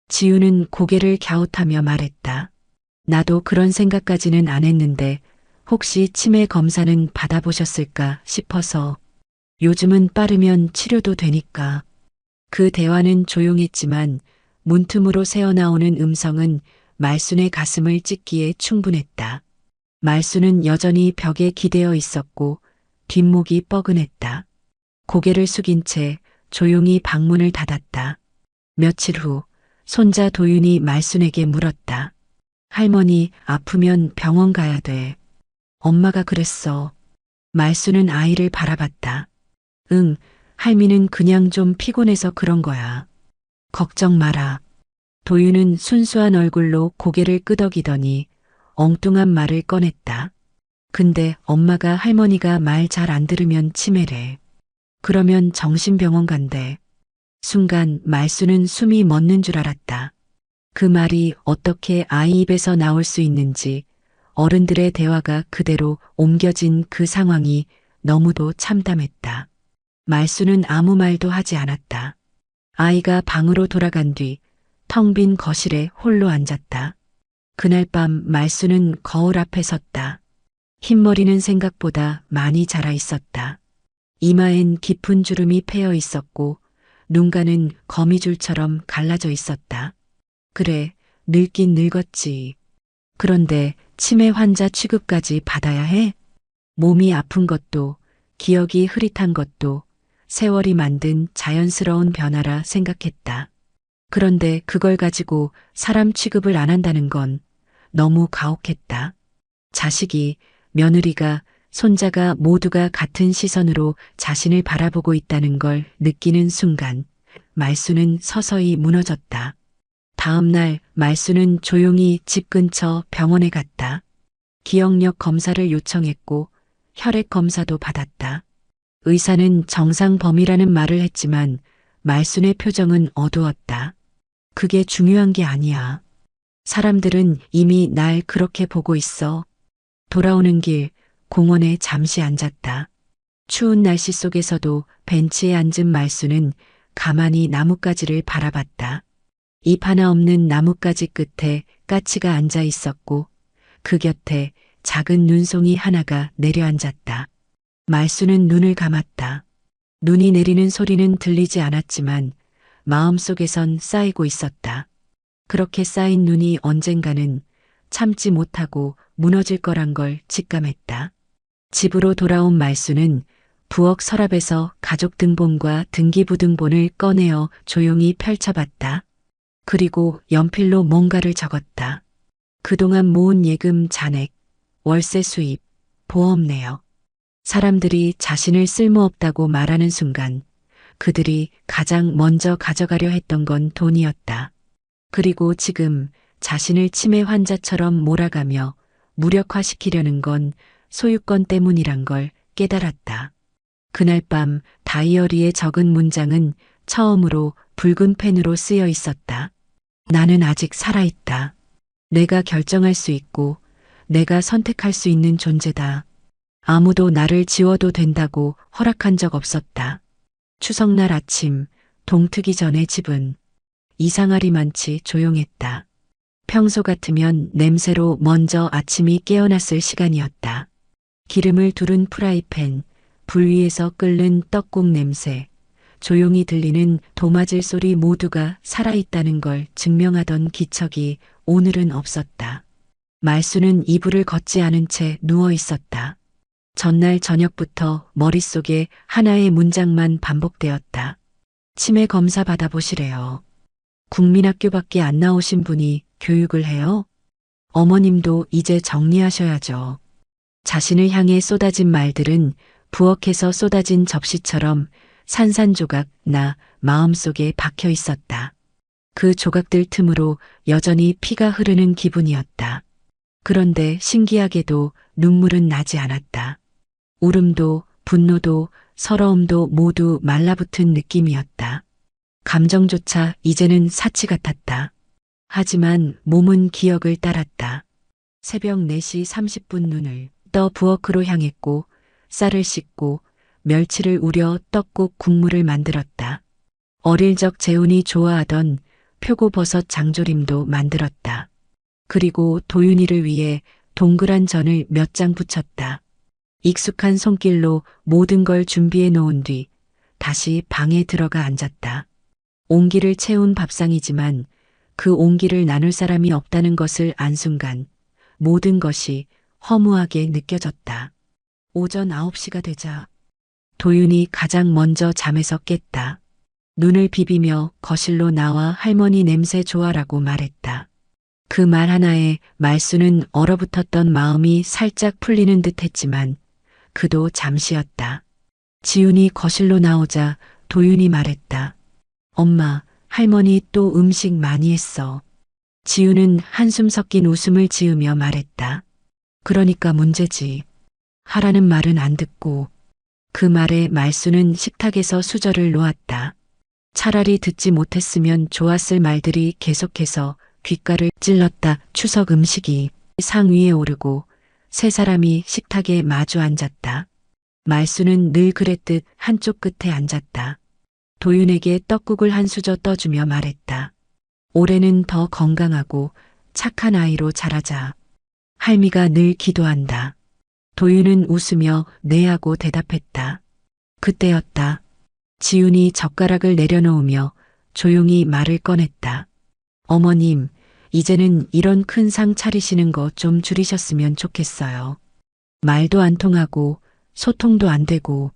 지훈은 고개를 갸웃하며 말했다. 나도 그런 생각까지는 안 했는데 혹시 치매 검사는 받아보셨을까 싶어서. 요즘은 빠르면 치료도 되니까. 그 대화는 조용했지만 문틈으로 새어나오는 음성은 말순의 가슴을 찢기에 충분했다. 말순은 여전히 벽에 기대어 있었고 뒷목이 뻐근했다. 고개를 숙인 채 조용히 방문을 닫았다. 며칠 후 손자 도윤이 말순에게 물었다. 할머니, 아프면 병원 가야 돼. 엄마가 그랬어. 말순은 아이를 바라봤다. 응, 할미는 그냥 좀 피곤해서 그런 거야. 걱정 마라. 도윤은 순수한 얼굴로 고개를 끄덕이더니 엉뚱한 말을 꺼냈다. 근데 엄마가 할머니가 말 잘 안 들으면 치매래. 그러면 정신병원 간대. 순간 말수는 숨이 멎는 줄 알았다. 그 말이 어떻게 아이 입에서 나올 수 있는지 어른들의 대화가 그대로 옮겨진 그 상황이 너무도 참담했다. 말수는 아무 말도 하지 않았다. 아이가 방으로 돌아간 뒤 텅 빈 거실에 홀로 앉았다. 그날 밤 말수는 거울 앞에 섰다. 흰머리는 생각보다 많이 자라 있었다. 이마엔 깊은 주름이 패여 있었고 눈가는 거미줄처럼 갈라져 있었다. 그래, 늙긴 늙었지. 그런데 치매 환자 취급까지 받아야 해? 몸이 아픈 것도, 기억이 흐릿한 것도 세월이 만든 자연스러운 변화라 생각했다. 그런데 그걸 가지고 사람 취급을 안 한다는 건 너무 가혹했다. 자식이, 며느리가, 손자가 모두가 같은 시선으로 자신을 바라보고 있다는 걸 느끼는 순간 말수는 서서히 무너졌다. 다음 날 말수는 조용히 집 근처 병원에 갔다. 기억력 검사를 요청했고 혈액 검사도 받았다. 의사는 정상 범위라는 말을 했지만 말순의 표정은 어두웠다. 그게 중요한 게 아니야. 사람들은 이미 날 그렇게 보고 있어. 돌아오는 길 공원에 잠시 앉았다. 추운 날씨 속에서도 벤치에 앉은 말수는 가만히 나뭇가지를 바라봤다. 잎 하나 없는 나뭇가지 끝에 까치가 앉아 있었고 그 곁에 작은 눈송이 하나가 내려앉았다. 말수는 눈을 감았다. 눈이 내리는 소리는 들리지 않았지만 마음속에선 쌓이고 있었다. 그렇게 쌓인 눈이 언젠가는 참지 못하고 무너질 거란 걸 직감했다. 집으로 돌아온 말수는 부엌 서랍에서 가족 등본과 등기부등본을 꺼내어 조용히 펼쳐봤다. 그리고 연필로 뭔가를 적었다. 그동안 모은 예금 잔액, 월세 수입, 보험 내역. 사람들이 자신을 쓸모없다고 말하는 순간 그들이 가장 먼저 가져가려 했던 건 돈이었다. 그리고 지금 자신을 치매 환자처럼 몰아가며 무력화시키려는 건 소유권 때문이란 걸 깨달았다. 그날 밤 다이어리에 적은 문장은 처음으로 붉은 펜으로 쓰여 있었다. 나는 아직 살아있다. 내가 결정할 수 있고 내가 선택할 수 있는 존재다. 아무도 나를 지워도 된다고 허락한 적 없었다. 추석날 아침, 동트기 전에 집은 이상하리만치 조용했다. 평소 같으면 냄새로 먼저 아침이 깨어났을 시간이었다. 기름을 두른 프라이팬, 불 위에서 끓는 떡국 냄새, 조용히 들리는 도마질 소리 모두가 살아있다는 걸 증명하던 기척이 오늘은 없었다. 말수는 이불을 걷지 않은 채 누워 있었다. 전날 저녁부터 머릿속에 하나의 문장만 반복되었다. 치매 검사 받아보시래요. 국민학교밖에 안 나오신 분이 교육을 해요? 어머님도 이제 정리하셔야죠. 자신을 향해 쏟아진 말들은 부엌에서 쏟아진 접시처럼 산산조각 나 마음속에 박혀 있었다. 그 조각들 틈으로 여전히 피가 흐르는 기분이었다. 그런데 신기하게도 눈물은 나지 않았다. 울음도 분노도 서러움도 모두 말라붙은 느낌이었다. 감정조차 이제는 사치 같았다. 하지만 몸은 기억을 따랐다. 새벽 4시 30분 눈을 떠 부엌으로 향했고 쌀을 씻고 멸치를 우려 떡국 국물을 만들었다. 어릴 적 재훈이 좋아하던 표고버섯 장조림도 만들었다. 그리고 도윤이를 위해 동그란 전을 몇 장 부쳤다. 익숙한 손길로 모든 걸 준비해 놓은 뒤 다시 방에 들어가 앉았다. 온기를 채운 밥상이지만 그 온기를 나눌 사람이 없다는 것을 안 순간 모든 것이 허무하게 느껴졌다. 오전 9시가 되자 도윤이 가장 먼저 잠에서 깼다. 눈을 비비며 거실로 나와 할머니 냄새 좋아라고 말했다. 그 말 하나에 말수는 얼어붙었던 마음이 살짝 풀리는 듯 했지만 그도 잠시였다. 지훈이 거실로 나오자 도윤이 말했다. 엄마, 할머니 또 음식 많이 했어. 지훈은 한숨 섞인 웃음을 지으며 말했다. 그러니까 문제지. 하라는 말은 안 듣고. 그 말에 말수는 식탁에서 수저를 놓았다. 차라리 듣지 못했으면 좋았을 말들이 계속해서 귓가를 찔렀다. 추석 음식이 상 위에 오르고 세 사람이 식탁에 마주 앉았다. 말수는 늘 그랬듯 한쪽 끝에 앉았다. 도윤에게 떡국을 한 수저 떠주며 말했다. 올해는 더 건강하고 착한 아이로 자라자. 할미가 늘 기도한다. 도윤은 웃으며 네 하고 대답했다. 그때였다. 지훈이 젓가락을 내려놓으며 조용히 말을 꺼냈다. 어머님, 이제는 이런 큰 상 차리시는 거 좀 줄이셨으면 좋겠어요. 말도 안 통하고 소통도 안 되고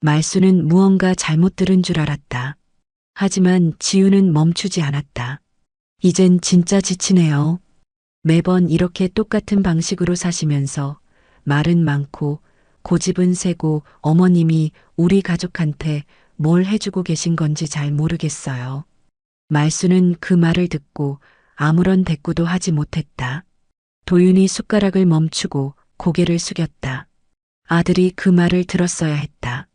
말수는 무언가 잘못 들은 줄 알았다. 하지만 지우는 멈추지 않았다. 이젠 진짜 지치네요. 매번 이렇게 똑같은 방식으로 사시면서 말은 많고 고집은 세고 어머님이 우리 가족한테 뭘 해주고 계신 건지 잘 모르겠어요. 말수는 그 말을 듣고 아무런 대꾸도 하지 못했다. 도윤이 숟가락을 멈추고 고개를 숙였다. 아들이 그 말을 들었어야 했다.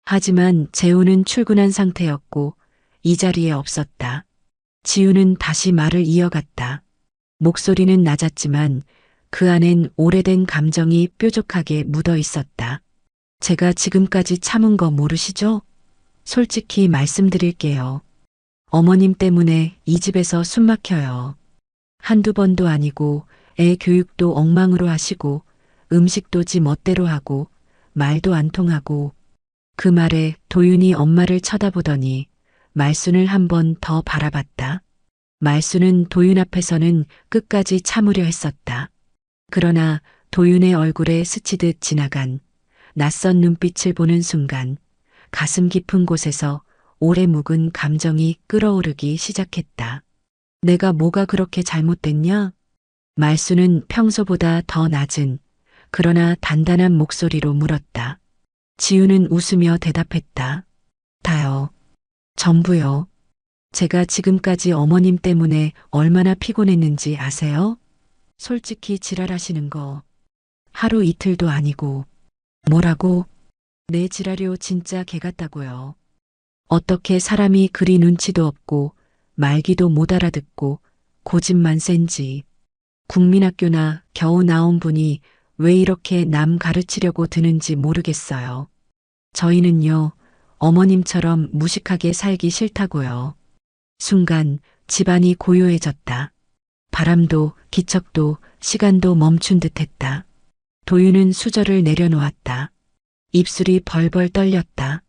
하지만 재우는 출근한 상태였고 이 자리에 없었다. 지우는 다시 말을 이어갔다. 목소리는 낮았지만 그 안엔 오래된 감정이 뾰족하게 묻어 있었다. 제가 지금까지 참은 거 모르시죠? 솔직히 말씀드릴게요. 어머님 때문에 이 집에서 숨 막혀요. 한두 번도 아니고 애 교육도 엉망으로 하시고 음식도 지 멋대로 하고 말도 안 통하고. 그 말에 도윤이 엄마를 쳐다보더니 말순을 한 번 더 바라봤다. 말순은 도윤 앞에서는 끝까지 참으려 했었다. 그러나 도윤의 얼굴에 스치듯 지나간 낯선 눈빛을 보는 순간 가슴 깊은 곳에서 오래 묵은 감정이 끓어오르기 시작했다. 내가 뭐가 그렇게 잘못됐냐? 말순은 평소보다 더 낮은 그러나 단단한 목소리로 물었다. 지우는 웃으며 대답했다. 다요. 전부요. 제가 지금까지 어머님 때문에 얼마나 피곤했는지 아세요? 솔직히 지랄하시는 거 하루 이틀도 아니고. 뭐라고? 내 지랄이요 진짜 개 같다고요. 어떻게 사람이 그리 눈치도 없고 말기도 못 알아듣고 고집만 센지. 국민학교나 겨우 나온 분이 왜 이렇게 남 가르치려고 드는지 모르겠어요. 저희는요, 어머님처럼 무식하게 살기 싫다고요. 순간 집안이 고요해졌다. 바람도 기척도 시간도 멈춘 듯했다. 도윤은 수저를 내려놓았다. 입술이 벌벌 떨렸다.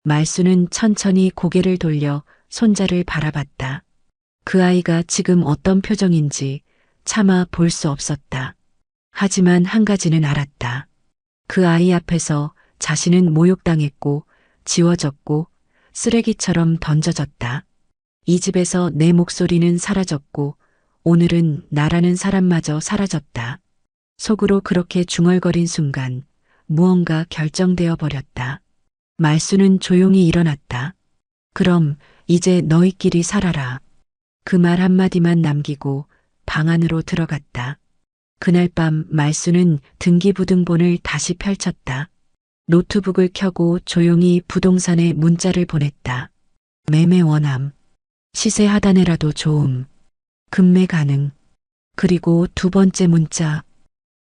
말수는 천천히 고개를 돌려 손자를 바라봤다. 그 아이가 지금 어떤 표정인지 차마 볼 수 없었다. 하지만 한 가지는 알았다. 그 아이 앞에서 자신은 모욕당했고 지워졌고 쓰레기처럼 던져졌다. 이 집에서 내 목소리는 사라졌고 오늘은 나라는 사람마저 사라졌다. 속으로 그렇게 중얼거린 순간 무언가 결정되어 버렸다. 말수는 조용히 일어났다. 그럼 이제 너희끼리 살아라. 그 말 한마디만 남기고 방 안으로 들어갔다. 그날 밤 말수는 등기부등본을 다시 펼쳤다. 노트북을 켜고 조용히 부동산에 문자를 보냈다. 매매 원함. 시세 하단에라도 좋음. 급매 가능. 그리고 두 번째 문자.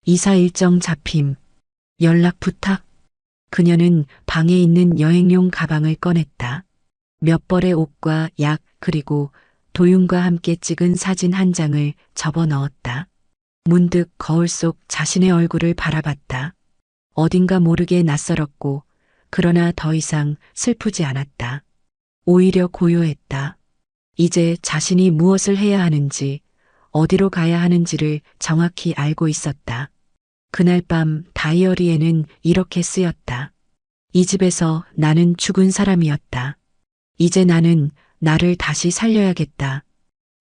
이사 일정 잡힘. 연락 부탁. 그녀는 방에 있는 여행용 가방을 꺼냈다. 몇 벌의 옷과 약 그리고 도윤과 함께 찍은 사진 한 장을 접어 넣었다. 문득 거울 속 자신의 얼굴을 바라봤다. 어딘가 모르게 낯설었고 그러나 더 이상 슬프지 않았다. 오히려 고요했다. 이제 자신이 무엇을 해야 하는지 어디로 가야 하는지를 정확히 알고 있었다. 그날 밤 다이어리에는 이렇게 쓰였다. 이 집에서 나는 죽은 사람이었다. 이제 나는 나를 다시 살려야겠다.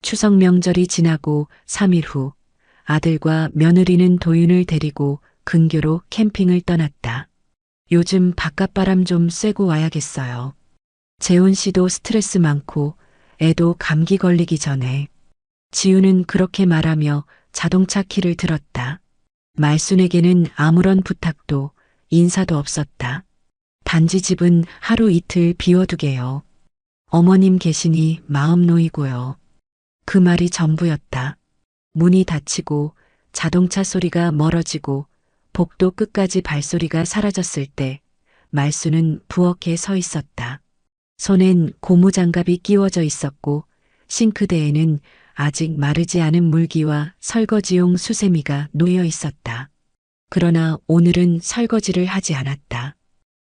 추석 명절이 지나고 3일 후 아들과 며느리는 도윤을 데리고 근교로 캠핑을 떠났다. 요즘 바깥바람 좀 쐬고 와야겠어요. 재훈 씨도 스트레스 많고 애도 감기 걸리기 전에. 지우는 그렇게 말하며 자동차 키를 들었다. 말순에게는 아무런 부탁도 인사도 없었다. 단지 집은 하루 이틀 비워두게요. 어머님 계시니 마음 놓이고요. 그 말이 전부였다. 문이 닫히고 자동차 소리가 멀어지고 복도 끝까지 발소리가 사라졌을 때 말수는 부엌에 서 있었다. 손엔 고무장갑이 끼워져 있었고 싱크대에는 아직 마르지 않은 물기와 설거지용 수세미가 놓여 있었다. 그러나 오늘은 설거지를 하지 않았다.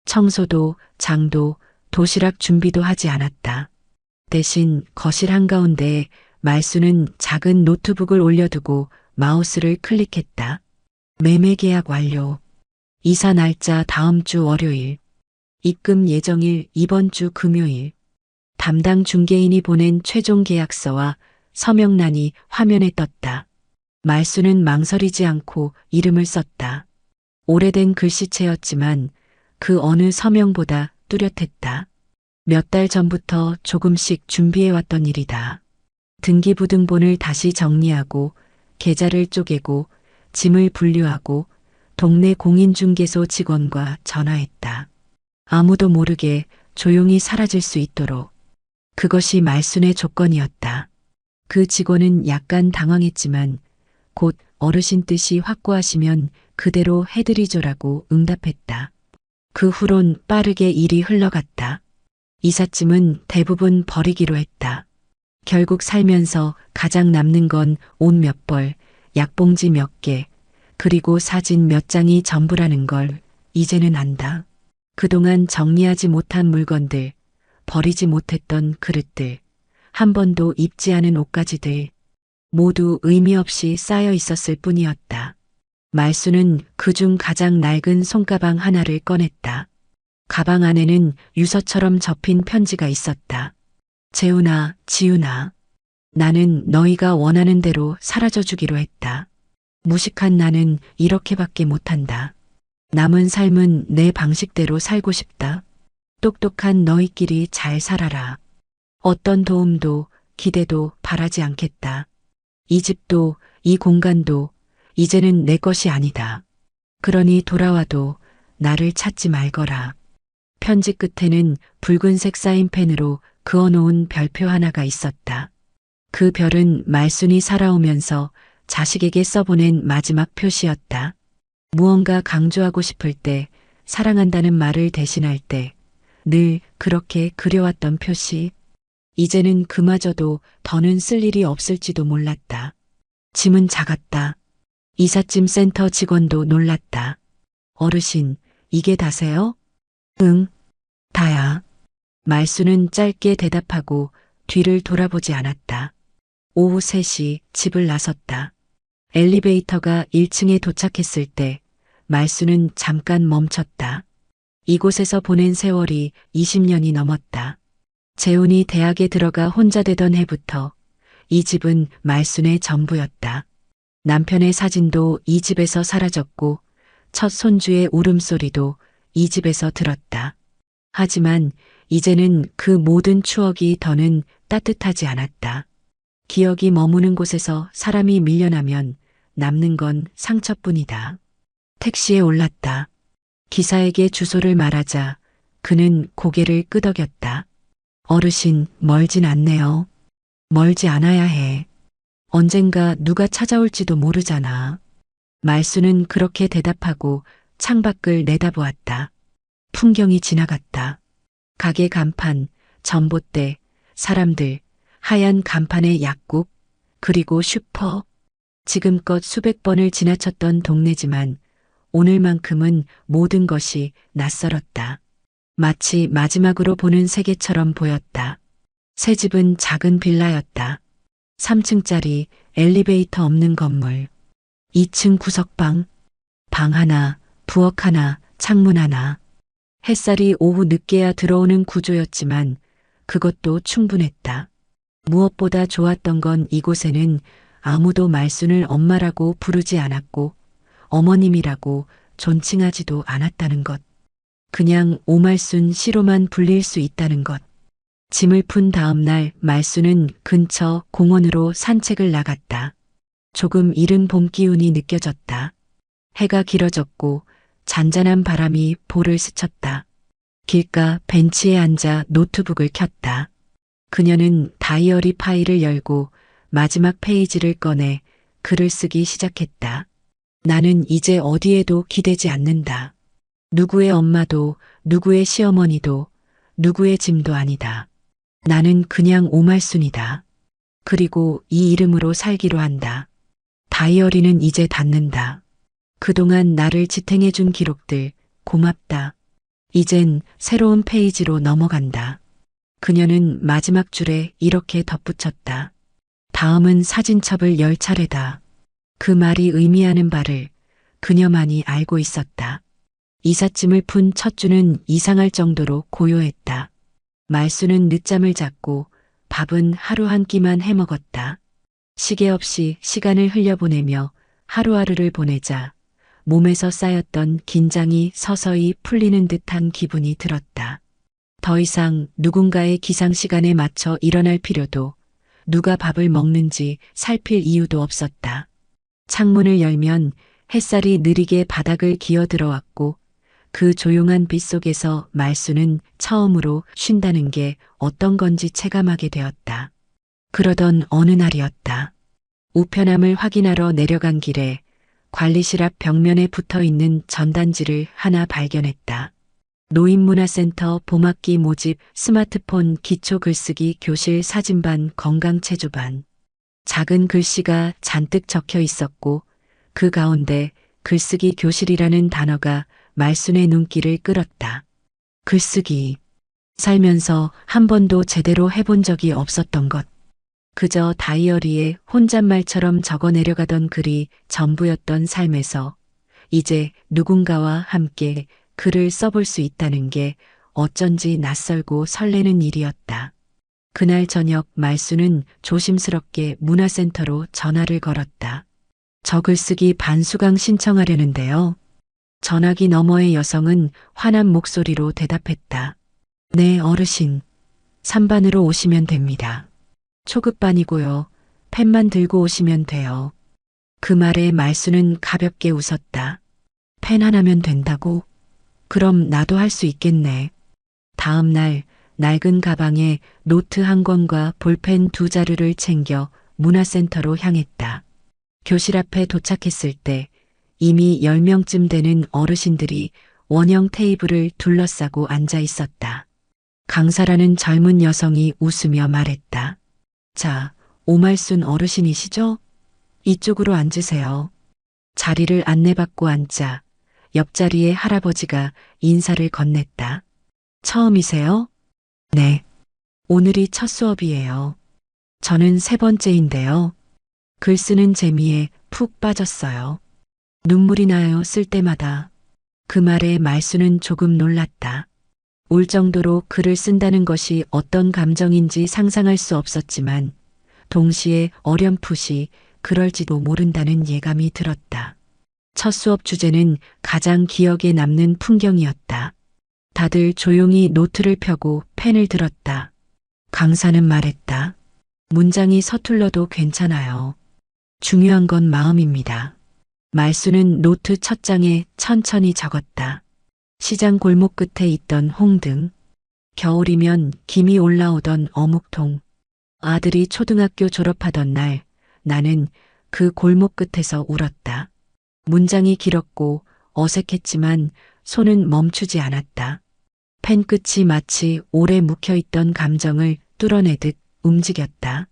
청소도 장도 도시락 준비도 하지 않았다. 대신 거실 한가운데에 말수는 작은 노트북을 올려두고 마우스를 클릭했다. 매매 계약 완료. 이사 날짜 다음 주 월요일. 입금 예정일 이번 주 금요일. 담당 중개인이 보낸 최종 계약서와 서명란이 화면에 떴다. 말수는 망설이지 않고 이름을 썼다. 오래된 글씨체였지만 그 어느 서명보다 뚜렷했다. 몇 달 전부터 조금씩 준비해왔던 일이다. 등기부등본을 다시 정리하고 계좌를 쪼개고 짐을 분류하고 동네 공인중개소 직원과 전화했다. 아무도 모르게 조용히 사라질 수 있도록. 그것이 말순의 조건이었다. 그 직원은 약간 당황했지만 곧 어르신 뜻이 확고하시면 그대로 해드리죠라고 응답했다. 그 후론 빠르게 일이 흘러갔다. 이삿짐은 대부분 버리기로 했다. 결국 살면서 가장 남는 건 옷 몇 벌, 약봉지 몇 개, 그리고 사진 몇 장이 전부라는 걸 이제는 안다. 그동안 정리하지 못한 물건들, 버리지 못했던 그릇들, 한 번도 입지 않은 옷가지들, 모두 의미 없이 쌓여 있었을 뿐이었다. 말수는 그중 가장 낡은 손가방 하나를 꺼냈다. 가방 안에는 유서처럼 접힌 편지가 있었다. 재훈아, 지훈아. 나는 너희가 원하는 대로 사라져 주기로 했다. 무식한 나는 이렇게밖에 못한다. 남은 삶은 내 방식대로 살고 싶다. 똑똑한 너희끼리 잘 살아라. 어떤 도움도 기대도 바라지 않겠다. 이 집도 이 공간도 이제는 내 것이 아니다. 그러니 돌아와도 나를 찾지 말거라. 편지 끝에는 붉은색 사인펜으로 그어놓은 별표 하나가 있었다. 그 별은 말순이 살아오면서 자식에게 써보낸 마지막 표시였다. 무언가 강조하고 싶을 때, 사랑한다는 말을 대신할 때, 늘 그렇게 그려왔던 표시. 이제는 그마저도 더는 쓸 일이 없을지도 몰랐다. 짐은 작았다. 이삿짐 센터 직원도 놀랐다. 어르신, 이게 다세요? 응, 다야. 말수는 짧게 대답하고 뒤를 돌아보지 않았다. 오후 3시 집을 나섰다. 엘리베이터가 1층에 도착했을 때 말수는 잠깐 멈췄다. 이곳에서 보낸 세월이 20년이 넘었다. 재훈이 대학에 들어가 혼자 되던 해부터 이 집은 말순의 전부였다. 남편의 사진도 이 집에서 사라졌고 첫 손주의 울음소리도 이 집에서 들었다. 하지만 이제는 그 모든 추억이 더는 따뜻하지 않았다. 기억이 머무는 곳에서 사람이 밀려나면 남는 건 상처뿐이다. 택시에 올랐다. 기사에게 주소를 말하자 그는 고개를 끄덕였다. 어르신, 멀진 않네요. 멀지 않아야 해. 언젠가 누가 찾아올지도 모르잖아. 말수는 그렇게 대답하고 창밖을 내다보았다. 풍경이 지나갔다. 가게 간판, 전봇대, 사람들, 하얀 간판의 약국, 그리고 슈퍼. 지금껏 수백 번을 지나쳤던 동네지만 오늘만큼은 모든 것이 낯설었다. 마치 마지막으로 보는 세계처럼 보였다. 새 집은 작은 빌라였다. 3층짜리 엘리베이터 없는 건물. 2층 구석방. 방 하나, 부엌 하나, 창문 하나. 햇살이 오후 늦게야 들어오는 구조였지만 그것도 충분했다. 무엇보다 좋았던 건 이곳에는 아무도 말순을 엄마라고 부르지 않았고 어머님이라고 존칭하지도 않았다는 것. 그냥 오말순 씨로만 불릴 수 있다는 것. 짐을 푼 다음 날 말순은 근처 공원으로 산책을 나갔다. 조금 이른 봄 기운이 느껴졌다. 해가 길어졌고 잔잔한 바람이 볼을 스쳤다. 길가 벤치에 앉아 노트북을 켰다. 그녀는 다이어리 파일을 열고 마지막 페이지를 꺼내 글을 쓰기 시작했다. 나는 이제 어디에도 기대지 않는다. 누구의 엄마도 누구의 시어머니도 누구의 짐도 아니다. 나는 그냥 오말순이다. 그리고 이 이름으로 살기로 한다. 다이어리는 이제 닫는다. 그동안 나를 지탱해준 기록들 고맙다. 이젠 새로운 페이지로 넘어간다. 그녀는 마지막 줄에 이렇게 덧붙였다. 다음은 사진첩을 10차례다. 그 말이 의미하는 바를 그녀만이 알고 있었다. 이삿짐을 푼 첫 주는 이상할 정도로 고요했다. 말수는 늦잠을 잤고 밥은 하루 한 끼만 해 먹었다. 시계 없이 시간을 흘려보내며 하루하루를 보내자 몸에서 쌓였던 긴장이 서서히 풀리는 듯한 기분이 들었다. 더 이상 누군가의 기상 시간에 맞춰 일어날 필요도, 누가 밥을 먹는지 살필 이유도 없었다. 창문을 열면 햇살이 느리게 바닥을 기어 들어왔고 그 조용한 빛 속에서 말수는 처음으로 쉰다는 게 어떤 건지 체감하게 되었다. 그러던 어느 날이었다. 우편함을 확인하러 내려간 길에 관리실 앞 벽면에 붙어 있는 전단지를 하나 발견했다. 노인문화센터 봄학기 모집 스마트폰 기초 글쓰기 교실 사진반 건강체조반. 작은 글씨가 잔뜩 적혀 있었고 그 가운데 글쓰기 교실이라는 단어가 말순의 눈길을 끌었다. 글쓰기. 살면서 한 번도 제대로 해본 적이 없었던 것. 그저 다이어리에 혼잣말처럼 적어 내려가던 글이 전부였던 삶에서 이제 누군가와 함께 글을 써볼 수 있다는 게 어쩐지 낯설고 설레는 일이었다. 그날 저녁 말수는 조심스럽게 문화센터로 전화를 걸었다. 저 글쓰기 반수강 신청하려는데요. 전화기 너머의 여성은 환한 목소리로 대답했다. 네, 어르신. 3반으로 오시면 됩니다. 초급반이고요. 펜만 들고 오시면 돼요. 그 말에 말수는 가볍게 웃었다. 펜 하나면 된다고? 그럼 나도 할 수 있겠네. 다음 날 낡은 가방에 노트 한 권과 볼펜 2자루를 챙겨 문화센터로 향했다. 교실 앞에 도착했을 때 이미 10명쯤 되는 어르신들이 원형 테이블을 둘러싸고 앉아 있었다. 강사라는 젊은 여성이 웃으며 말했다. 자, 오말순 어르신이시죠? 이쪽으로 앉으세요. 자리를 안내받고 앉자 옆자리에 할아버지가 인사를 건넸다. 처음이세요? 네. 오늘이 첫 수업이에요. 저는 3번째인데요. 글 쓰는 재미에 푹 빠졌어요. 눈물이 나요, 쓸 때마다. 그 말에 말수는 조금 놀랐다. 울 정도로 글을 쓴다는 것이 어떤 감정인지 상상할 수 없었지만 동시에 어렴풋이 그럴지도 모른다는 예감이 들었다. 첫 수업 주제는 가장 기억에 남는 풍경이었다. 다들 조용히 노트를 펴고 펜을 들었다. 강사는 말했다. 문장이 서툴러도 괜찮아요. 중요한 건 마음입니다. 말수는 노트 첫 장에 천천히 적었다. 시장 골목 끝에 있던 홍등. 겨울이면 김이 올라오던 어묵통. 아들이 초등학교 졸업하던 날 나는 그 골목 끝에서 울었다. 문장이 길었고 어색했지만 손은 멈추지 않았다. 펜 끝이 마치 오래 묵혀있던 감정을 뚫어내듯 움직였다.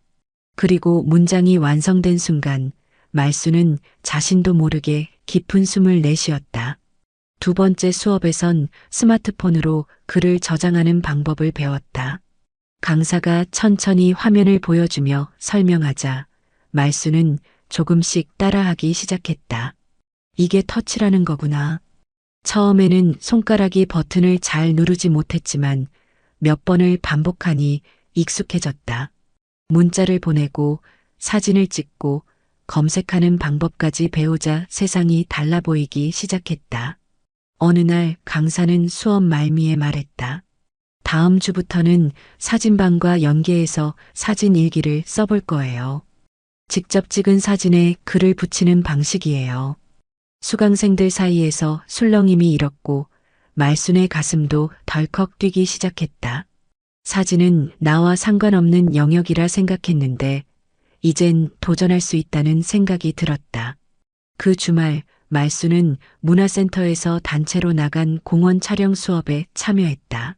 그리고 문장이 완성된 순간 말수는 자신도 모르게 깊은 숨을 내쉬었다. 2번째 수업에선 스마트폰으로 글을 저장하는 방법을 배웠다. 강사가 천천히 화면을 보여주며 설명하자 말수는 조금씩 따라하기 시작했다. 이게 터치라는 거구나. 처음에는 손가락이 버튼을 잘 누르지 못했지만 몇 번을 반복하니 익숙해졌다. 문자를 보내고 사진을 찍고 검색하는 방법까지 배우자 세상이 달라 보이기 시작했다. 어느 날 강사는 수업 말미에 말했다. 다음 주부터는 사진반과 연계해서 사진 일기를 써볼 거예요. 직접 찍은 사진에 글을 붙이는 방식이에요. 수강생들 사이에서 술렁임이 일었고 말순의 가슴도 덜컥 뛰기 시작했다. 사진은 나와 상관없는 영역이라 생각했는데 이젠 도전할 수 있다는 생각이 들었다. 그 주말 말수는 문화센터에서 단체로 나간 공원 촬영 수업에 참여했다.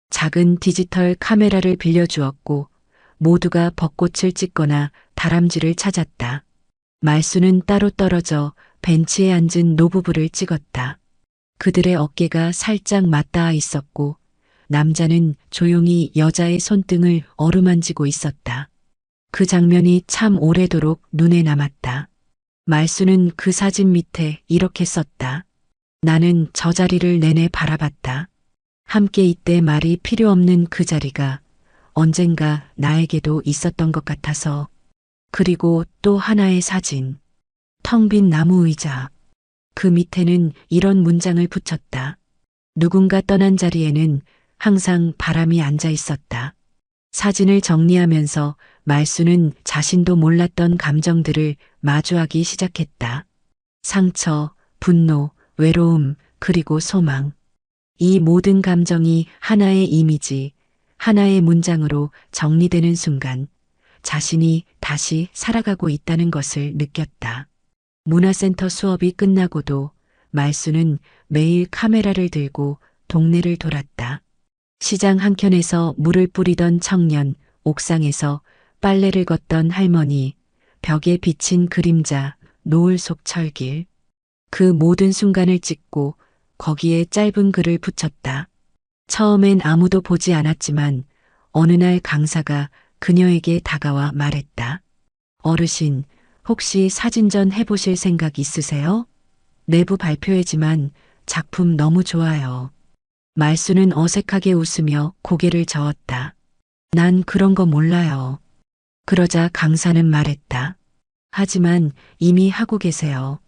작은 디지털 카메라를 빌려주었고 모두가 벚꽃을 찍거나 다람쥐를 찾았다. 말수는 따로 떨어져 벤치에 앉은 노부부를 찍었다. 그들의 어깨가 살짝 맞닿아 있었고 남자는 조용히 여자의 손등을 어루만지고 있었다. 그 장면이 참 오래도록 눈에 남았다. 말수는 그 사진 밑에 이렇게 썼다. 나는 저 자리를 내내 바라봤다. 함께 이때 말이 필요 없는 그 자리가 언젠가 나에게도 있었던 것 같아서. 그리고 또 하나의 사진. 텅 빈 나무 의자. 그 밑에는 이런 문장을 붙였다. 누군가 떠난 자리에는 항상 바람이 앉아 있었다. 사진을 정리하면서 말수는 자신도 몰랐던 감정들을 마주하기 시작했다. 상처, 분노, 외로움, 그리고 소망. 이 모든 감정이 하나의 이미지, 하나의 문장으로 정리되는 순간 자신이 다시 살아가고 있다는 것을 느꼈다. 문화센터 수업이 끝나고도 말수는 매일 카메라를 들고 동네를 돌았다. 시장 한켠에서 물을 뿌리던 청년, 옥상에서 빨래를 걷던 할머니, 벽에 비친 그림자, 노을 속 철길. 그 모든 순간을 찍고 거기에 짧은 글을 붙였다. 처음엔 아무도 보지 않았지만 어느 날 강사가 그녀에게 다가와 말했다. 어르신, 혹시 사진전 해보실 생각 있으세요? 내부 발표회지만 작품 너무 좋아요. 말수는 어색하게 웃으며 고개를 저었다. 난 그런 거 몰라요. 그러자 강사는 말했다. 하지만 이미 하고 계세요.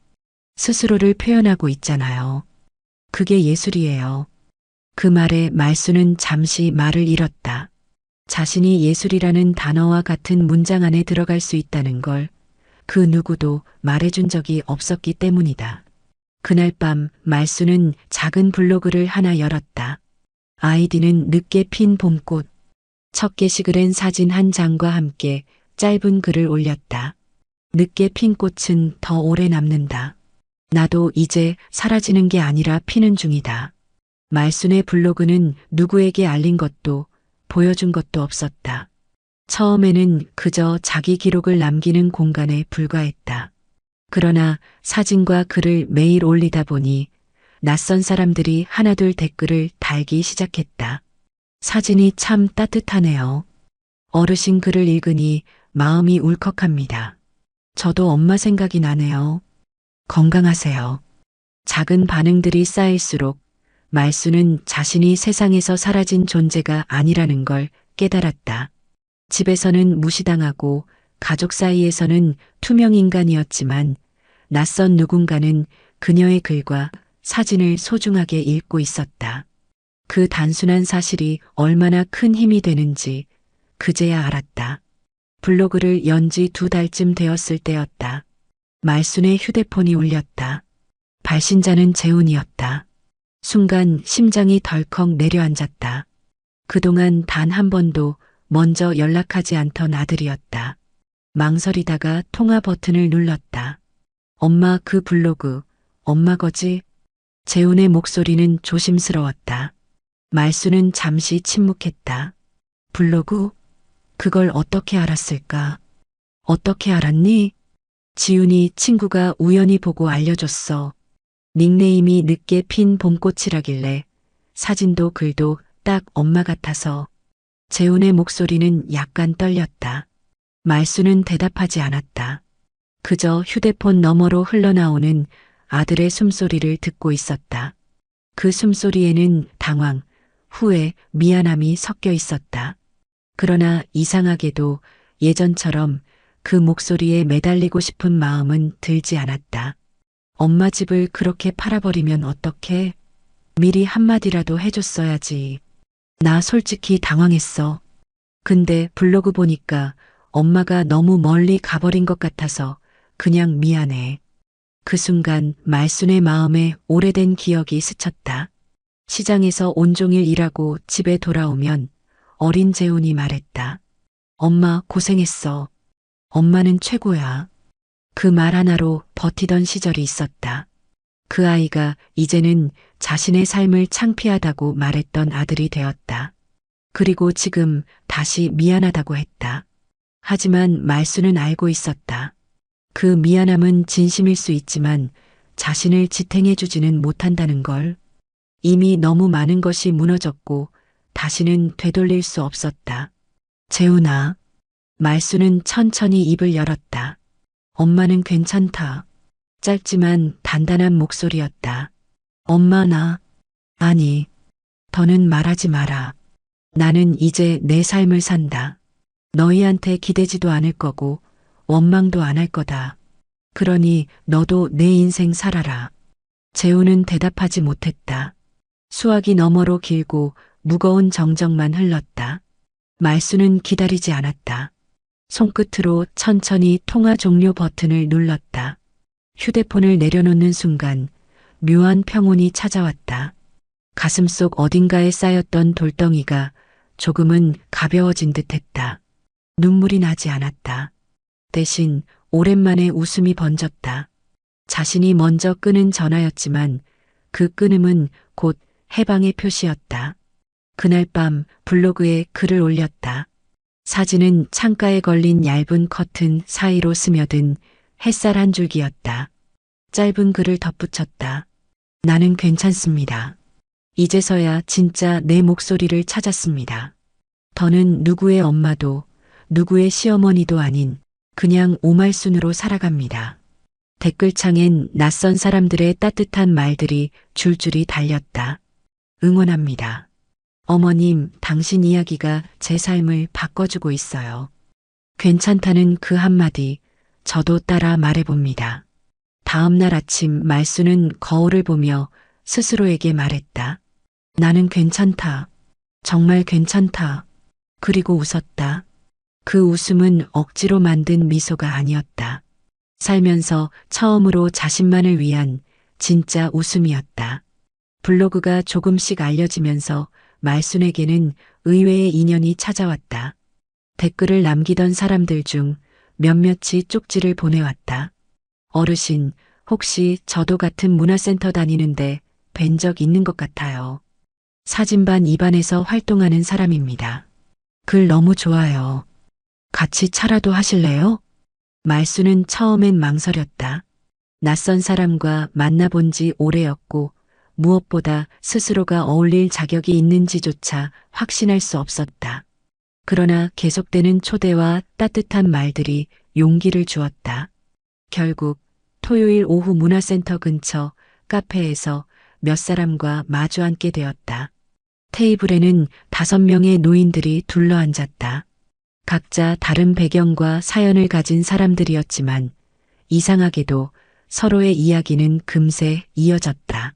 스스로를 표현하고 있잖아요. 그게 예술이에요. 그 말에 말수는 잠시 말을 잃었다. 자신이 예술이라는 단어와 같은 문장 안에 들어갈 수 있다는 걸 그 누구도 말해준 적이 없었기 때문이다. 그날 밤 말수는 작은 블로그를 하나 열었다. 아이디는 늦게 핀 봄꽃. 첫 게시글엔 사진 한 장과 함께 짧은 글을 올렸다. 늦게 핀 꽃은 더 오래 남는다. 나도 이제 사라지는 게 아니라 피는 중이다. 말순의 블로그는 누구에게 알린 것도 보여준 것도 없었다. 처음에는 그저 자기 기록을 남기는 공간에 불과했다. 그러나 사진과 글을 매일 올리다 보니 낯선 사람들이 하나둘 댓글을 달기 시작했다. 사진이 참 따뜻하네요. 어르신 글을 읽으니 마음이 울컥합니다. 저도 엄마 생각이 나네요. 건강하세요. 작은 반응들이 쌓일수록 말수는 자신이 세상에서 사라진 존재가 아니라는 걸 깨달았다. 집에서는 무시당하고 가족 사이에서는 투명 인간이었지만 낯선 누군가는 그녀의 글과 사진을 소중하게 읽고 있었다. 그 단순한 사실이 얼마나 큰 힘이 되는지 그제야 알았다. 블로그를 연 지 2달쯤 되었을 때였다. 말순의 휴대폰이 울렸다. 발신자는 재훈이었다. 순간 심장이 덜컥 내려앉았다. 그동안 단 한 번도 먼저 연락하지 않던 아들이었다. 망설이다가 통화 버튼을 눌렀다. 엄마 그 블로그, 엄마 거지? 재훈의 목소리는 조심스러웠다. 말수는 잠시 침묵했다. 블로그? 그걸 어떻게 알았을까? 어떻게 알았니? 지훈이 친구가 우연히 보고 알려줬어. 닉네임이 늦게 핀 봄꽃이라길래 사진도 글도 딱 엄마 같아서. 재훈의 목소리는 약간 떨렸다. 말수는 대답하지 않았다. 그저 휴대폰 너머로 흘러나오는 아들의 숨소리를 듣고 있었다. 그 숨소리에는 당황, 후회, 미안함이 섞여 있었다. 그러나 이상하게도 예전처럼 그 목소리에 매달리고 싶은 마음은 들지 않았다. 엄마 집을 그렇게 팔아버리면 어떡해? 미리 한마디라도 해줬어야지. 나 솔직히 당황했어. 근데 블로그 보니까 엄마가 너무 멀리 가버린 것 같아서 그냥 미안해. 그 순간 말순의 마음에 오래된 기억이 스쳤다. 시장에서 온종일 일하고 집에 돌아오면 어린 재훈이 말했다. 엄마 고생했어. 엄마는 최고야. 그 말 하나로 버티던 시절이 있었다. 그 아이가 이제는 자신의 삶을 창피하다고 말했던 아들이 되었다. 그리고 지금 다시 미안하다고 했다. 하지만 말수는 알고 있었다. 그 미안함은 진심일 수 있지만 자신을 지탱해주지는 못한다는 걸. 이미 너무 많은 것이 무너졌고 다시는 되돌릴 수 없었다. 재훈아. 말수는 천천히 입을 열었다. 엄마는 괜찮다. 짧지만 단단한 목소리였다. 엄마 아니, 더는 말하지 마라. 나는 이제 내 삶을 산다. 너희한테 기대지도 않을 거고 원망도 안 할 거다. 그러니 너도 내 인생 살아라. 재우는 대답하지 못했다. 수화기 너머로 길고 무거운 정적만 흘렀다. 말수는 기다리지 않았다. 손끝으로 천천히 통화 종료 버튼을 눌렀다. 휴대폰을 내려놓는 순간 묘한 평온이 찾아왔다. 가슴속 어딘가에 쌓였던 돌덩이가 조금은 가벼워진 듯했다. 눈물이 나지 않았다. 대신 오랜만에 웃음이 번졌다. 자신이 먼저 끊은 전화였지만 그 끊음은 곧 해방의 표시였다. 그날 밤 블로그에 글을 올렸다. 사진은 창가에 걸린 얇은 커튼 사이로 스며든 햇살 한 줄기였다. 짧은 글을 덧붙였다. 나는 괜찮습니다. 이제서야 진짜 내 목소리를 찾았습니다. 더는 누구의 엄마도 누구의 시어머니도 아닌 그냥 오말순으로 살아갑니다. 댓글창엔 낯선 사람들의 따뜻한 말들이 줄줄이 달렸다. 응원합니다. 어머님, 당신 이야기가 제 삶을 바꿔주고 있어요. 괜찮다는 그 한마디, 저도 따라 말해봅니다. 다음 날 아침 말수는 거울을 보며 스스로에게 말했다. 나는 괜찮다. 정말 괜찮다. 그리고 웃었다. 그 웃음은 억지로 만든 미소가 아니었다. 살면서 처음으로 자신만을 위한 진짜 웃음이었다. 블로그가 조금씩 알려지면서 말순에게는 의외의 인연이 찾아왔다. 댓글을 남기던 사람들 중 몇몇이 쪽지를 보내왔다. 어르신, 혹시 저도 같은 문화센터 다니는데 뵌 적 있는 것 같아요. 사진반 2반에서 활동하는 사람입니다. 글 너무 좋아요. 같이 차라도 하실래요? 말수는 처음엔 망설였다. 낯선 사람과 만나본 지 오래였고 무엇보다 스스로가 어울릴 자격이 있는지조차 확신할 수 없었다. 그러나 계속되는 초대와 따뜻한 말들이 용기를 주었다. 결국 토요일 오후 문화센터 근처 카페에서 몇 사람과 마주 앉게 되었다. 테이블에는 5명의 노인들이 둘러앉았다. 각자 다른 배경과 사연을 가진 사람들이었지만 이상하게도 서로의 이야기는 금세 이어졌다.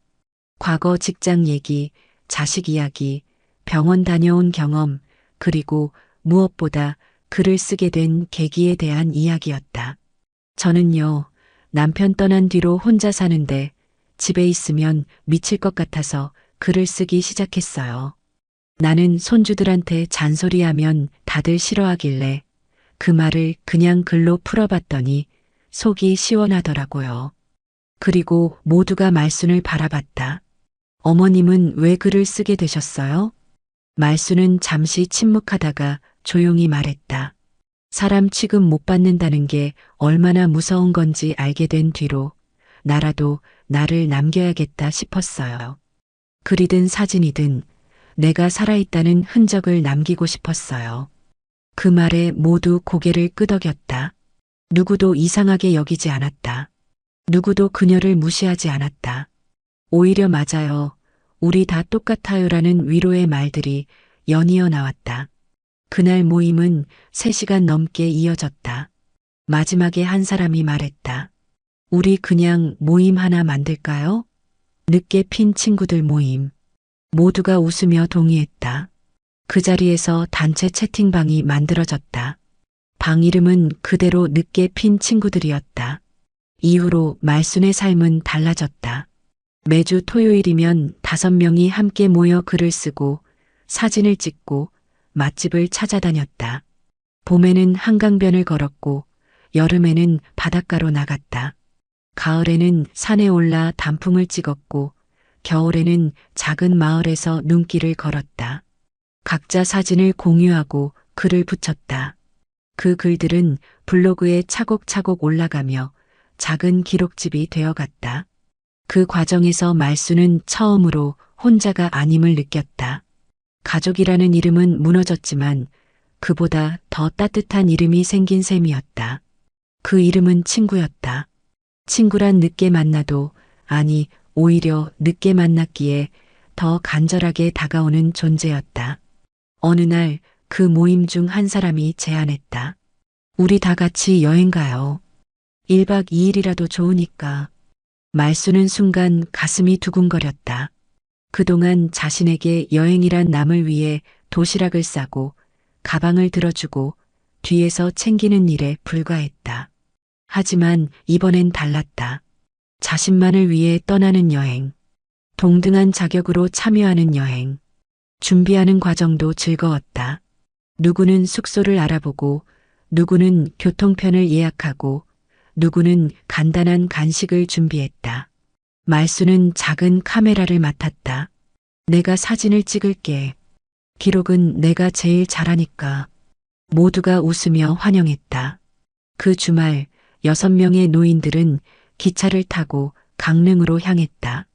과거 직장 얘기, 자식 이야기, 병원 다녀온 경험, 그리고 무엇보다 글을 쓰게 된 계기에 대한 이야기였다. 저는요, 남편 떠난 뒤로 혼자 사는데 집에 있으면 미칠 것 같아서 글을 쓰기 시작했어요. 나는 손주들한테 잔소리하면 다들 싫어하길래 그 말을 그냥 글로 풀어봤더니 속이 시원하더라고요. 그리고 모두가 말순을 바라봤다. 어머님은 왜 글을 쓰게 되셨어요? 말순은 잠시 침묵하다가 조용히 말했다. 사람 취급 못 받는다는 게 얼마나 무서운 건지 알게 된 뒤로 나라도 나를 남겨야겠다 싶었어요. 글이든 사진이든 내가 살아있다는 흔적을 남기고 싶었어요. 그 말에 모두 고개를 끄덕였다. 누구도 이상하게 여기지 않았다. 누구도 그녀를 무시하지 않았다. 오히려 맞아요. 우리 다 똑같아요라는 위로의 말들이 연이어 나왔다. 그날 모임은 3시간 넘게 이어졌다. 마지막에 한 사람이 말했다. 우리 그냥 모임 하나 만들까요? 늦게 핀 친구들 모임. 모두가 웃으며 동의했다. 그 자리에서 단체 채팅방이 만들어졌다. 방 이름은 그대로 늦게 핀 친구들이었다. 이후로 말순의 삶은 달라졌다. 매주 토요일이면 5명이 함께 모여 글을 쓰고 사진을 찍고 맛집을 찾아다녔다. 봄에는 한강변을 걸었고 여름에는 바닷가로 나갔다. 가을에는 산에 올라 단풍을 찍었고 겨울에는 작은 마을에서 눈길을 걸었다. 각자 사진을 공유하고 글을 붙였다. 그 글들은 블로그에 차곡차곡 올라가며 작은 기록집이 되어갔다. 그 과정에서 말수는 처음으로 혼자가 아님을 느꼈다. 가족이라는 이름은 무너졌지만 그보다 더 따뜻한 이름이 생긴 셈이었다. 그 이름은 친구였다. 친구란 늦게 만나도, 아니 오히려 늦게 만났기에 더 간절하게 다가오는 존재였다. 어느 날 그 모임 중 한 사람이 제안했다. 우리 다 같이 여행 가요. 1박 2일이라도 좋으니까. 말수는 순간 가슴이 두근거렸다. 그동안 자신에게 여행이란 남을 위해 도시락을 싸고 가방을 들어주고 뒤에서 챙기는 일에 불과했다. 하지만 이번엔 달랐다. 자신만을 위해 떠나는 여행. 동등한 자격으로 참여하는 여행. 준비하는 과정도 즐거웠다. 누구는 숙소를 알아보고, 누구는 교통편을 예약하고, 누구는 간단한 간식을 준비했다. 말수는 작은 카메라를 맡았다. 내가 사진을 찍을게. 기록은 내가 제일 잘하니까. 모두가 웃으며 환영했다. 그 주말 6명의 노인들은 기차를 타고 강릉으로 향했다.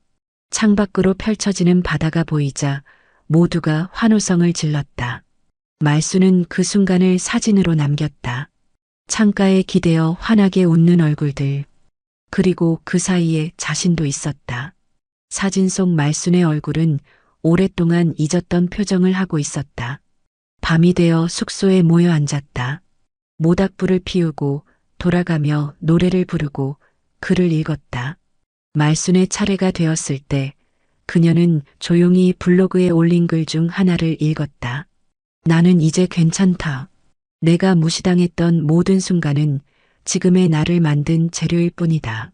창밖으로 펼쳐지는 바다가 보이자 모두가 환호성을 질렀다. 말수는 그 순간을 사진으로 남겼다. 창가에 기대어 환하게 웃는 얼굴들. 그리고 그 사이에 자신도 있었다. 사진 속 말순의 얼굴은 오랫동안 잊었던 표정을 하고 있었다. 밤이 되어 숙소에 모여 앉았다. 모닥불을 피우고 돌아가며 노래를 부르고 글을 읽었다. 말순의 차례가 되었을 때 그녀는 조용히 블로그에 올린 글 중 하나를 읽었다. 나는 이제 괜찮다. 내가 무시당했던 모든 순간은 지금의 나를 만든 재료일 뿐이다.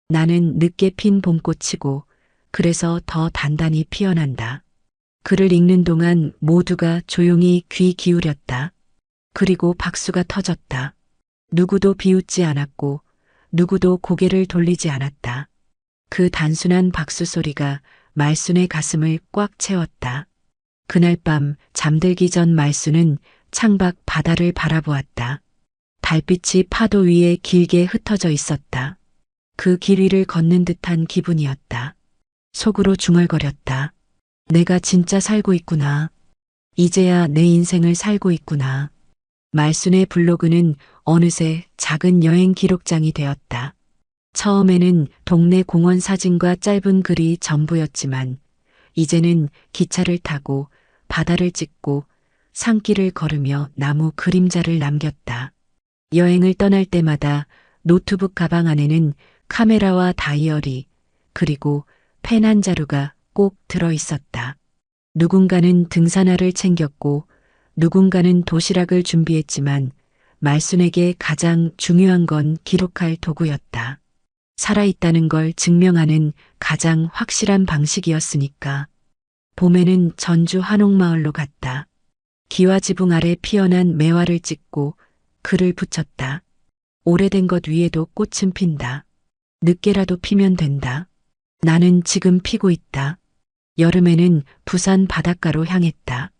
나는 늦게 핀 봄꽃이고 그래서 더 단단히 피어난다. 글을 읽는 동안 모두가 조용히 귀 기울였다. 그리고 박수가 터졌다. 누구도 비웃지 않았고 누구도 고개를 돌리지 않았다. 그 단순한 박수 소리가 말순의 가슴을 꽉 채웠다. 그날 밤 잠들기 전 말순은 창밖 바다를 바라보았다. 달빛이 파도 위에 길게 흩어져 있었다. 그 길 위를 걷는 듯한 기분이었다. 속으로 중얼거렸다. 내가 진짜 살고 있구나. 이제야 내 인생을 살고 있구나. 말순의 블로그는 어느새 작은 여행 기록장이 되었다. 처음에는 동네 공원 사진과 짧은 글이 전부였지만 이제는 기차를 타고 바다를 찍고 산길을 걸으며 나무 그림자를 남겼다. 여행을 떠날 때마다 노트북 가방 안에는 카메라와 다이어리 그리고 펜 한 자루가 꼭 들어 있었다. 누군가는 등산화를 챙겼고 누군가는 도시락을 준비했지만 말순에게 가장 중요한 건 기록할 도구였다. 살아있다는 걸 증명하는 가장 확실한 방식이었으니까. 봄에는 전주 한옥마을로 갔다. 기와지붕 아래 피어난 매화를 찍고 글을 붙였다. 오래된 것 위에도 꽃은 핀다. 늦게라도 피면 된다. 나는 지금 피고 있다. 여름에는 부산 바닷가로 향했다.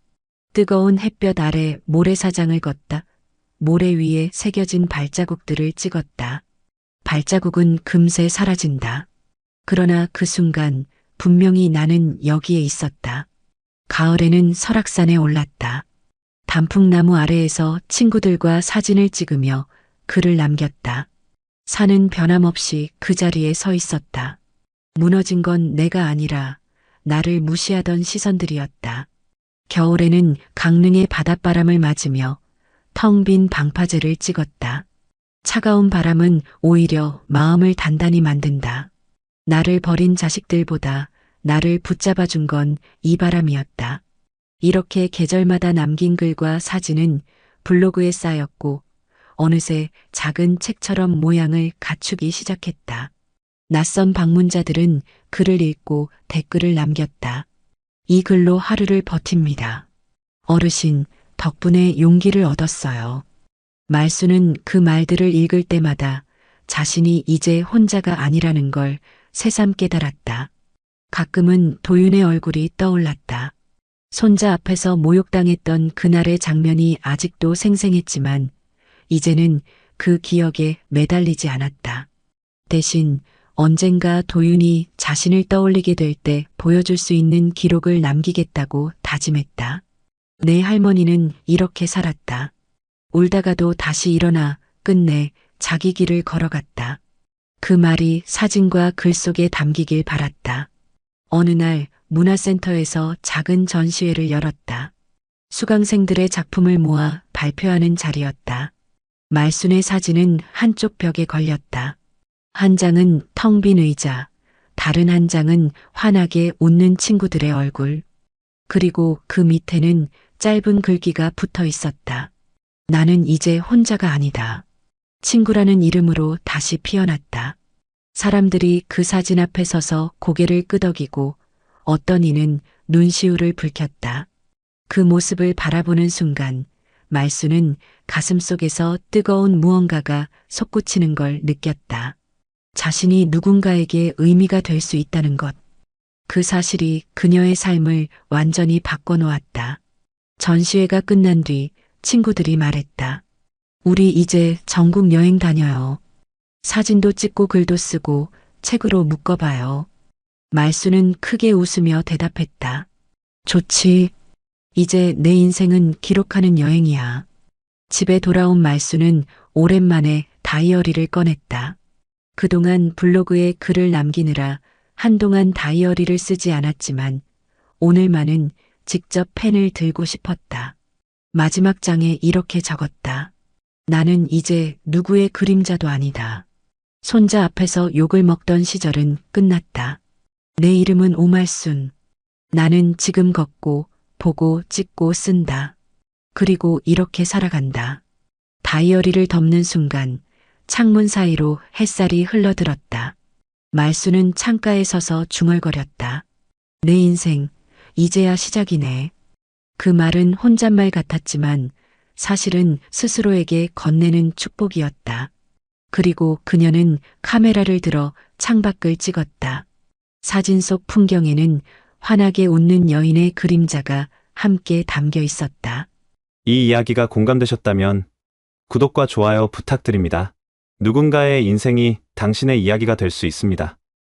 뜨거운 햇볕 아래 모래사장을 걷다. 모래 위에 새겨진 발자국들을 찍었다. 발자국은 금세 사라진다. 그러나 그 순간 분명히 나는 여기에 있었다. 가을에는 설악산에 올랐다. 단풍나무 아래에서 친구들과 사진을 찍으며 글을 남겼다. 산은 변함없이 그 자리에 서 있었다. 무너진 건 내가 아니라 나를 무시하던 시선들이었다. 겨울에는 강릉의 바닷바람을 맞으며 텅 빈 방파제를 찍었다. 차가운 바람은 오히려 마음을 단단히 만든다. 나를 버린 자식들보다 나를 붙잡아준 건 이 바람이었다. 이렇게 계절마다 남긴 글과 사진은 블로그에 쌓였고 어느새 작은 책처럼 모양을 갖추기 시작했다. 낯선 방문자들은 글을 읽고 댓글을 남겼다. 이 글로 하루를 버팁니다. 어르신, 덕분에 용기를 얻었어요. 말수는 그 말들을 읽을 때마다 자신이 이제 혼자가 아니라는 걸 새삼 깨달았다. 가끔은 도윤의 얼굴이 떠올랐다. 손자 앞에서 모욕당했던 그날의 장면이 아직도 생생했지만 이제는 그 기억에 매달리지 않았다. 대신 언젠가 도윤이 자신을 떠올리게 될 때 보여줄 수 있는 기록을 남기겠다고 다짐했다. 내 할머니는 이렇게 살았다. 울다가도 다시 일어나 끝내 자기 길을 걸어갔다. 그 말이 사진과 글 속에 담기길 바랐다. 어느 날 문화센터에서 작은 전시회를 열었다. 수강생들의 작품을 모아 발표하는 자리였다. 말순의 사진은 한쪽 벽에 걸렸다. 한 장은 텅 빈 의자, 다른 한 장은 환하게 웃는 친구들의 얼굴. 그리고 그 밑에는 짧은 글귀가 붙어 있었다. 나는 이제 혼자가 아니다. 친구라는 이름으로 다시 피어났다. 사람들이 그 사진 앞에 서서 고개를 끄덕이고 어떤 이는 눈시울을 붉혔다. 그 모습을 바라보는 순간 말수는 가슴속에서 뜨거운 무언가가 솟구치는 걸 느꼈다. 자신이 누군가에게 의미가 될 수 있다는 것. 그 사실이 그녀의 삶을 완전히 바꿔놓았다. 전시회가 끝난 뒤 친구들이 말했다. 우리 이제 전국 여행 다녀요. 사진도 찍고 글도 쓰고 책으로 묶어봐요. 말수는 크게 웃으며 대답했다. 좋지. 이제 내 인생은 기록하는 여행이야. 집에 돌아온 말수는 오랜만에 다이어리를 꺼냈다. 그동안 블로그에 글을 남기느라 한동안 다이어리를 쓰지 않았지만 오늘만은 직접 펜을 들고 싶었다. 마지막 장에 이렇게 적었다. 나는 이제 누구의 그림자도 아니다. 손자 앞에서 욕을 먹던 시절은 끝났다. 내 이름은 오말순. 나는 지금 걷고 보고 찍고 쓴다. 그리고 이렇게 살아간다. 다이어리를 덮는 순간 창문 사이로 햇살이 흘러들었다. 말수는 창가에 서서 중얼거렸다. 내 인생, 이제야 시작이네. 그 말은 혼잣말 같았지만 사실은 스스로에게 건네는 축복이었다. 그리고 그녀는 카메라를 들어 창밖을 찍었다. 사진 속 풍경에는 환하게 웃는 여인의 그림자가 함께 담겨 있었다. 이 이야기가 공감되셨다면 구독과 좋아요 부탁드립니다. 누군가의 인생이 당신의 이야기가 될 수 있습니다.